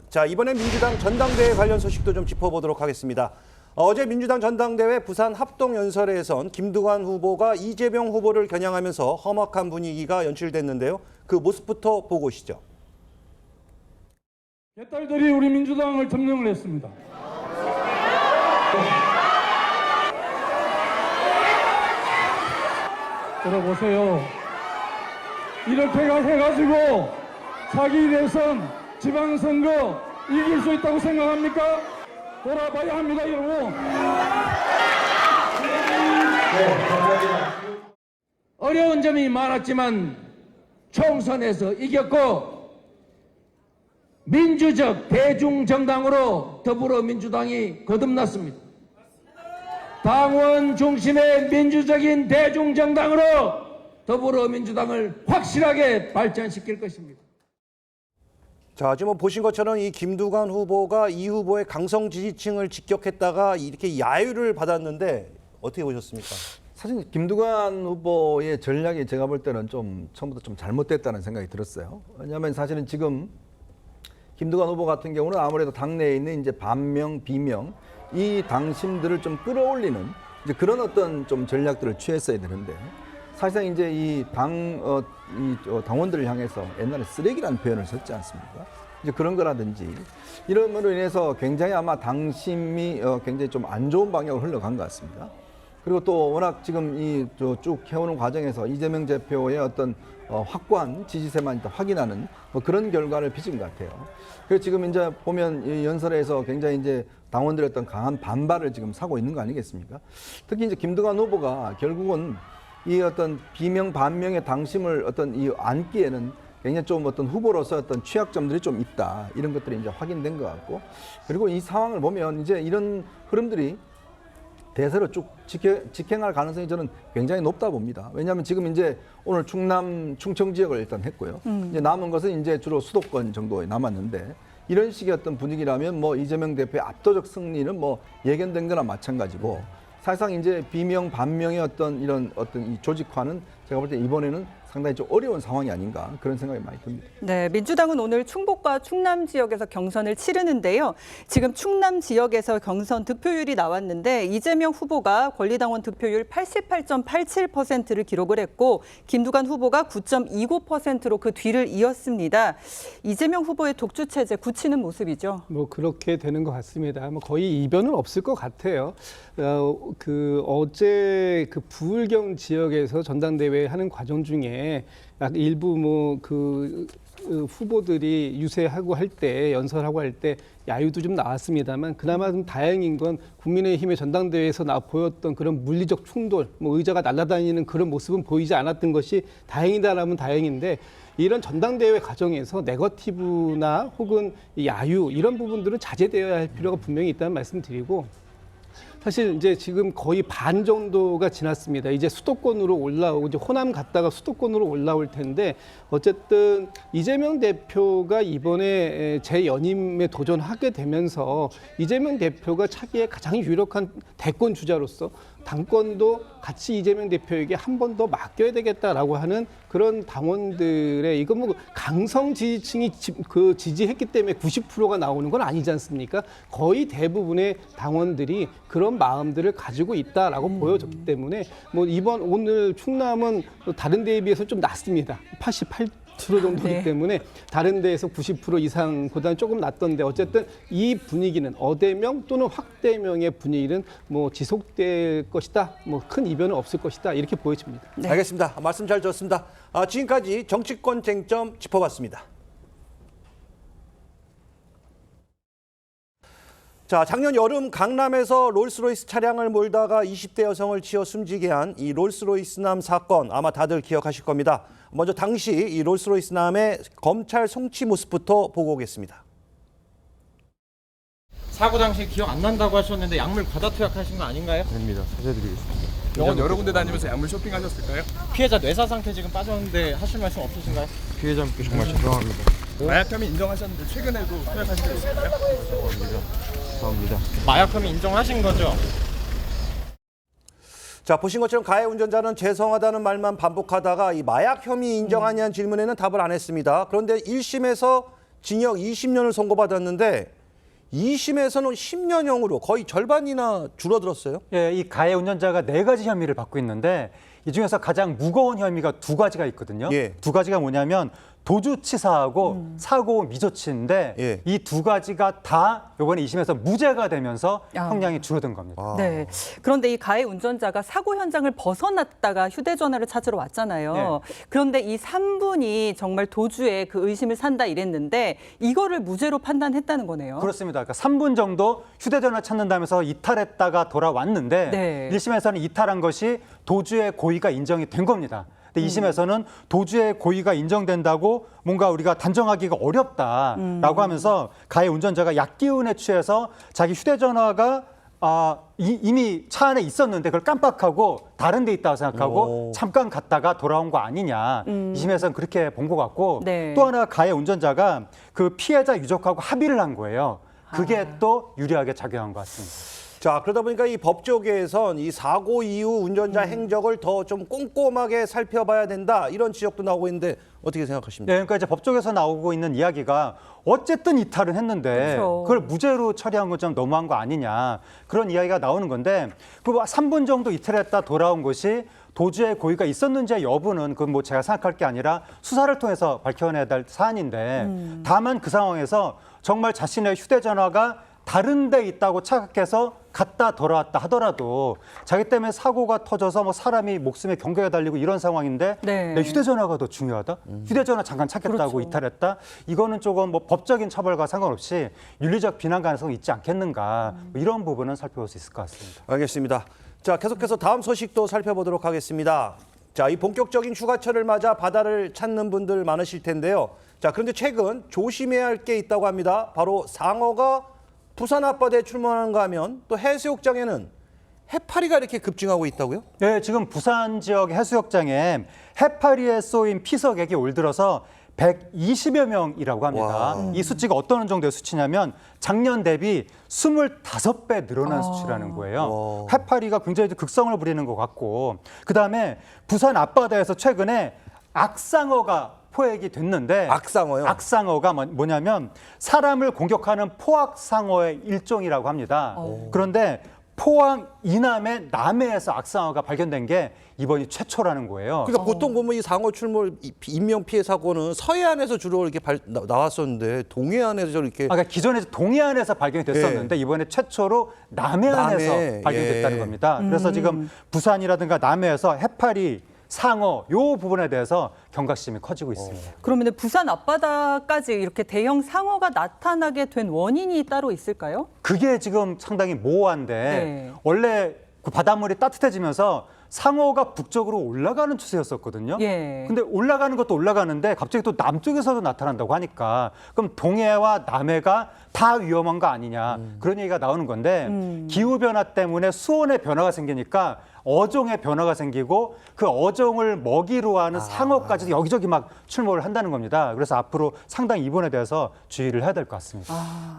S1: 자, 이번엔 민주당 전당대회 관련 소식도 좀 짚어보도록 하겠습니다. 어제 민주당 전당대회 부산 합동연설에선 김두관 후보가 이재명 후보를 겨냥하면서 험악한 분위기가 연출됐는데요. 그 모습부터 보고 오시죠.
S17: 개딸들이 우리 민주당을 점령을 했습니다. 들어보세요. 이렇게 해가지고 사기 대선 지방선거 이길 수 있다고 생각합니까? 돌아봐야 합니다, 여러분. 어려운 점이 많았지만 총선에서 이겼고 민주적 대중정당으로 더불어민주당이 거듭났습니다. 당원 중심의 민주적인 대중정당으로 더불어민주당을 확실하게 발전시킬 것입니다.
S1: 자, 지금 보신 것처럼 이 김두관 후보가 이 후보의 강성 지지층을 직격했다가 이렇게 야유를 받았는데 어떻게 보셨습니까?
S6: 사실 김두관 후보의 전략이 제가 볼 때는 좀 처음부터 좀 잘못됐다는 생각이 들었어요. 왜냐하면 사실은 지금 김두관 후보 같은 경우는 아무래도 당내에 있는 이제 반명, 비명 이 당심들을 좀 끌어올리는 이제 그런 어떤 좀 전략들을 취했어야 되는데 사실상 이제 이 당원들을 향해서 옛날에 쓰레기라는 표현을 썼지 않습니까? 이제 그런 거라든지 이런 으로 인해서 굉장히 아마 당심이 굉장히 좀 안 좋은 방향으로 흘러간 것 같습니다. 그리고 또 워낙 지금 이 쭉 해오는 과정에서 이재명 대표의 어떤 확고한 지지세만 확인하는 뭐 그런 결과를 빚은 것 같아요. 그래서 지금 이제 보면 이 연설에서 굉장히 이제 당원들의 어떤 강한 반발을 지금 사고 있는 거 아니겠습니까? 특히 이제 김두관 후보가 결국은 이 어떤 비명 반명의 당심을 어떤 이 안기에는 굉장히 좀 어떤 후보로서 어떤 취약점들이 좀 있다 이런 것들이 이제 확인된 것 같고 그리고 이 상황을 보면 이제 이런 흐름들이 대세로 쭉 직행할 가능성이 저는 굉장히 높다 봅니다. 왜냐하면 지금 이제 오늘 충남, 충청 지역을 일단 했고요. 이제 남은 것은 이제 주로 수도권 정도에 남았는데 이런 식의 어떤 분위기라면 뭐 이재명 대표의 압도적 승리는 뭐 예견된 거나 마찬가지고 사실상 이제 비명 반명의 어떤 이런 어떤 이 조직화는 제가 볼 때 이번에는 상당히 좀 어려운 상황이 아닌가 그런 생각이 많이 듭니다.
S2: 네, 민주당은 오늘 충북과 충남 지역에서 경선을 치르는데요. 지금 충남 지역에서 경선 득표율이 나왔는데 이재명 후보가 권리당원 득표율 88.87%를 기록을 했고 김두관 후보가 9.29%로 그 뒤를 이었습니다. 이재명 후보의 독주 체제 굳히는 모습이죠.
S7: 뭐 그렇게 되는 것 같습니다. 뭐 거의 이변은 없을 것 같아요. 어제 그 부울경 지역에서 전당대회 하는 과정 중에 일부 후보들이 유세하고 할 때 연설하고 할 때 야유도 좀 나왔습니다만 그나마 좀 다행인 건 국민의힘의 전당대회에서 보였던 그런 물리적 충돌, 뭐 의자가 날아다니는 그런 모습은 보이지 않았던 것이 다행이다라면 다행인데 이런 전당대회 과정에서 네거티브나 혹은 야유 이런 부분들은 자제되어야 할 필요가 분명히 있다는 말씀드리고 사실 이제 지금 거의 반 정도가 지났습니다. 이제 수도권으로 올라오고 이제 호남 갔다가 수도권으로 올라올 텐데 어쨌든 이재명 대표가 이번에 재연임에 도전하게 되면서 이재명 대표가 차기에 가장 유력한 대권 주자로서 당권도 같이 이재명 대표에게 한 번 더 맡겨야 되겠다라고 하는 그런 당원들의 이거 뭐 강성 지지층이 지지했기 때문에 90%가 나오는 건 아니지 않습니까? 거의 대부분의 당원들이 그런 마음들을 가지고 있다라고 보여졌기 때문에 뭐 오늘 충남은 다른 데에 비해서 좀 낮습니다. 88% 정도이기 때문에 다른 데에서 90% 이상보다는 조금 낮던데 어쨌든 이 분위기는 어대명 또는 확대명의 분위기는 뭐 지속될 것이다. 뭐 큰 이변은 없을 것이다. 이렇게 보여집니다.
S1: 네. 알겠습니다. 말씀 잘 들었습니다. 지금까지 정치권 쟁점 짚어봤습니다. 자, 작년 여름 강남에서 롤스로이스 차량을 몰다가 20대 여성을 치어 숨지게 한 이 롤스로이스남 사건 아마 다들 기억하실 겁니다. 먼저 당시 이 롤스로이스남의 검찰 송치 모습부터 보고 오겠습니다.
S18: 사고 당시 기억 안 난다고 하셨는데 약물 과다 투약하신 거 아닌가요?
S9: 아닙니다. 사죄드리겠습니다.
S18: 병원 여러 군데 다니면서 약물 쇼핑하셨을까요? 피해자 뇌사 상태 지금 빠졌는데 하실 말씀 없으신가요?
S9: 피해자분께 정말 죄송합니다.
S18: 마약 혐의 인정하셨는데 최근에도 투약하신 적 있을까요?
S9: 죄송합니다.
S18: 마약 혐의 인정하신 거죠?
S1: 자, 보신 것처럼 가해 운전자는 죄송하다는 말만 반복하다가 이 마약 혐의 인정하냐는 질문에는 답을 안 했습니다. 그런데 1심에서 징역 20년을 선고받았는데 2심에서는 10년형으로 거의 절반이나 줄어들었어요.
S19: 예, 이 가해 운전자가 4가지 혐의를 받고 있는데 이 중에서 가장 무거운 혐의가 2가지가 있거든요.
S1: 예.
S19: 2가지가 뭐냐면 도주치사하고 사고 미조치인데 이 2가지가 다 이번에 2심에서 무죄가 되면서 형량이 줄어든 겁니다.
S2: 네. 그런데 이 가해 운전자가 사고 현장을 벗어났다가 휴대전화를 찾으러 왔잖아요.
S19: 네.
S2: 그런데 이 3분이 정말 도주에 그 의심을 산다 이랬는데 이거를 무죄로 판단했다는 거네요.
S19: 그렇습니다. 그러니까 3분 정도 휴대전화 찾는다면서 이탈했다가 돌아왔는데
S2: 네.
S19: 1심에서는 이탈한 것이 도주의 고의가 인정이 된 겁니다. 근데 2심에서는 도주의 고의가 인정된다고 뭔가 우리가 단정하기가 어렵다라고 하면서 가해 운전자가 약기운에 취해서 자기 휴대전화가 이미 차 안에 있었는데 그걸 깜빡하고 다른 데 있다고 생각하고 잠깐 갔다가 돌아온 거 아니냐. 2심에서는 그렇게 본 것 같고
S2: 네.
S19: 또 하나 가해 운전자가 그 피해자 유족하고 합의를 한 거예요. 그게 또 유리하게 작용한 것 같습니다.
S1: 자, 그러다 보니까 이 법조계에선 이 사고 이후 운전자 행적을 더 좀 꼼꼼하게 살펴봐야 된다 이런 지적도 나오고 있는데 어떻게 생각하십니까?
S19: 네, 그러니까 이제 법조계에서 나오고 있는 이야기가 어쨌든 이탈은 했는데
S2: 그렇죠.
S19: 그걸 무죄로 처리한 건 좀 너무한 거 아니냐 그런 이야기가 나오는 건데 그 3분 정도 이탈했다 돌아온 것이 도주의 고의가 있었는지의 여부는 그건 뭐 제가 생각할 게 아니라 수사를 통해서 밝혀내야 될 사안인데 다만 그 상황에서 정말 자신의 휴대전화가 다른 데 있다고 착각해서 갔다 돌아왔다 하더라도 자기 때문에 사고가 터져서 뭐 사람이 목숨에 경계가 달리고 이런 상황인데
S2: 네.
S19: 내 휴대전화가 더 중요하다? 휴대전화 잠깐 찾겠다고
S2: 그렇죠.
S19: 이탈했다? 이거는 조금 뭐 법적인 처벌과 상관없이 윤리적 비난 가능성이 있지 않겠는가 뭐 이런 부분은 살펴볼 수 있을 것 같습니다.
S1: 알겠습니다. 자, 계속해서 다음 소식도 살펴보도록 하겠습니다. 자, 이 본격적인 휴가철을 맞아 바다를 찾는 분들 많으실 텐데요. 자, 그런데 최근 조심해야 할 게 있다고 합니다. 바로 상어가 부산 앞바다에 출몰하는가 하면 또 해수욕장에는 해파리가 이렇게 급증하고 있다고요?
S19: 네, 지금 부산 지역 해수욕장에 해파리에 쏘인 피서객이 올 들어서 120여 명이라고 합니다. 이 수치가 어떤 정도의 수치냐면 작년 대비 25배 늘어난 수치라는 거예요. 해파리가 굉장히 극성을 부리는 것 같고 그다음에 부산 앞바다에서 최근에 악상어가 포획이 됐는데
S1: 악상어요?
S19: 악상어가 뭐냐면 사람을 공격하는 포악상어의 일종이라고 합니다. 그런데 포항 이남의 남해에서 악상어가 발견된 게 이번이 최초라는 거예요.
S1: 그러니까 보통 보면 이 상어 출몰 인명 피해 사고는 서해안에서 주로 이렇게 나왔었는데 동해안에서 이렇게
S19: 그러니까 기존에 동해안에서 발견이 됐었는데 이번에 최초로 남해안에서 발견됐다는 겁니다. 그래서 지금 부산이라든가 남해에서 해파리 상어 요 부분에 대해서 경각심이 커지고 있습니다.
S2: 그러면 부산 앞바다까지 이렇게 대형 상어가 나타나게 된 원인이 따로 있을까요?
S19: 그게 지금 상당히 모호한데
S2: 네.
S19: 원래 그 바닷물이 따뜻해지면서 상어가 북쪽으로 올라가는 추세였었거든요.
S2: 예.
S19: 근데 올라가는 것도 올라가는데 갑자기 또 남쪽에서도 나타난다고 하니까 그럼 동해와 남해가 다 위험한 거 아니냐 그런 얘기가 나오는 건데 기후변화 때문에 수온의 변화가 생기니까 어종의 변화가 생기고 그 어종을 먹이로 하는 상어까지 여기저기 막 출몰을 한다는 겁니다. 그래서 앞으로 상당히 이 부분에 대해서 주의를 해야 될 것 같습니다.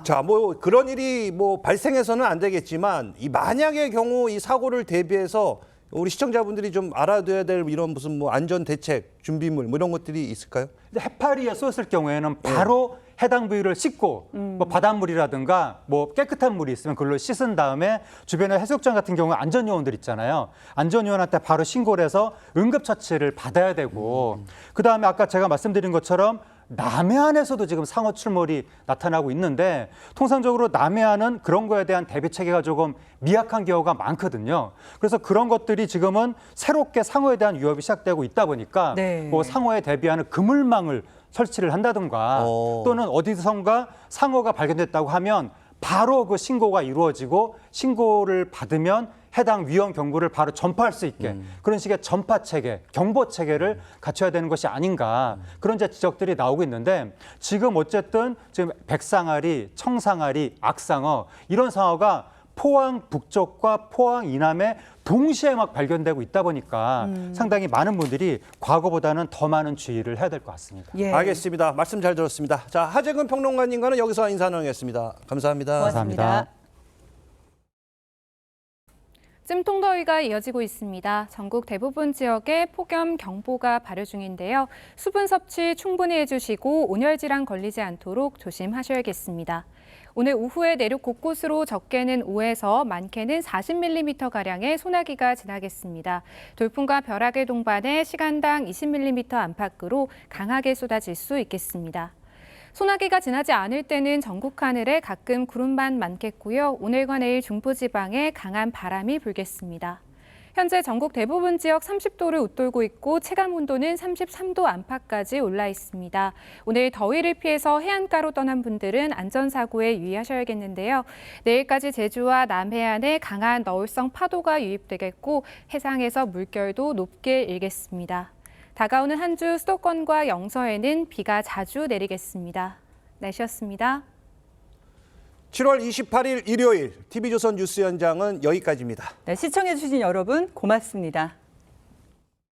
S1: 자, 뭐 그런 일이 뭐 발생해서는 안 되겠지만 이 만약의 경우 이 사고를 대비해서 우리 시청자분들이 좀 알아둬야 될 이런 무슨 뭐 안전 대책, 준비물 뭐 이런 것들이 있을까요?
S19: 근데 해파리에 쏘였을 경우에는 바로 해당 부위를 씻고 뭐 바닷물이라든가 뭐 깨끗한 물이 있으면 그걸로 씻은 다음에 주변에 해수욕장 같은 경우에 안전요원들 있잖아요. 안전요원한테 바로 신고를 해서 응급처치를 받아야 되고 그다음에 아까 제가 말씀드린 것처럼 남해안에서도 지금 상어 출몰이 나타나고 있는데 통상적으로 남해안은 그런 거에 대한 대비 체계가 조금 미약한 경우가 많거든요. 그래서 그런 것들이 지금은 새롭게 상어에 대한 위협이 시작되고 있다 보니까 뭐 상어에 대비하는 그물망을 설치를 한다든가 또는 어디선가 상어가 발견됐다고 하면 바로 그 신고가 이루어지고 신고를 받으면 해당 위험 경보를 바로 전파할 수 있게 그런 식의 전파 체계, 경보 체계를 갖춰야 되는 것이 아닌가 그런 이제 지적들이 나오고 있는데 지금 어쨌든 지금 백상아리, 청상아리, 악상어 이런 상어가 포항 북쪽과 포항 이남에 동시에 막 발견되고 있다 보니까 상당히 많은 분들이 과거보다는 더 많은 주의를 해야 될 것 같습니다.
S2: 예.
S1: 알겠습니다. 말씀 잘 들었습니다. 자, 하재근 평론가님과는 여기서 인사 나누겠습니다. 감사합니다.
S2: 고맙습니다.
S20: 찜통더위가 이어지고 있습니다. 전국 대부분 지역에 폭염 경보가 발효 중인데요. 수분 섭취 충분히 해주시고 온열 질환 걸리지 않도록 조심하셔야겠습니다. 오늘 오후에 내륙 곳곳으로 적게는 5에서 많게는 40mm가량의 소나기가 지나겠습니다. 돌풍과 벼락의 동반에 시간당 20mm 안팎으로 강하게 쏟아질 수 있겠습니다. 소나기가 지나지 않을 때는 전국 하늘에 가끔 구름만 많겠고요. 오늘과 내일 중부지방에 강한 바람이 불겠습니다. 현재 전국 대부분 지역 30도를 웃돌고 있고 체감 온도는 33도 안팎까지 올라 있습니다. 오늘 더위를 피해서 해안가로 떠난 분들은 안전사고에 유의하셔야겠는데요. 내일까지 제주와 남해안에 강한 너울성 파도가 유입되겠고 해상에서 물결도 높게 일겠습니다. 다가오는 한 주 수도권과 영서에는 비가 자주 내리겠습니다. 날씨였습니다.
S1: 7월 28일 일요일 TV조선 뉴스 현장은 여기까지입니다.
S2: 네, 시청해주신 여러분 고맙습니다.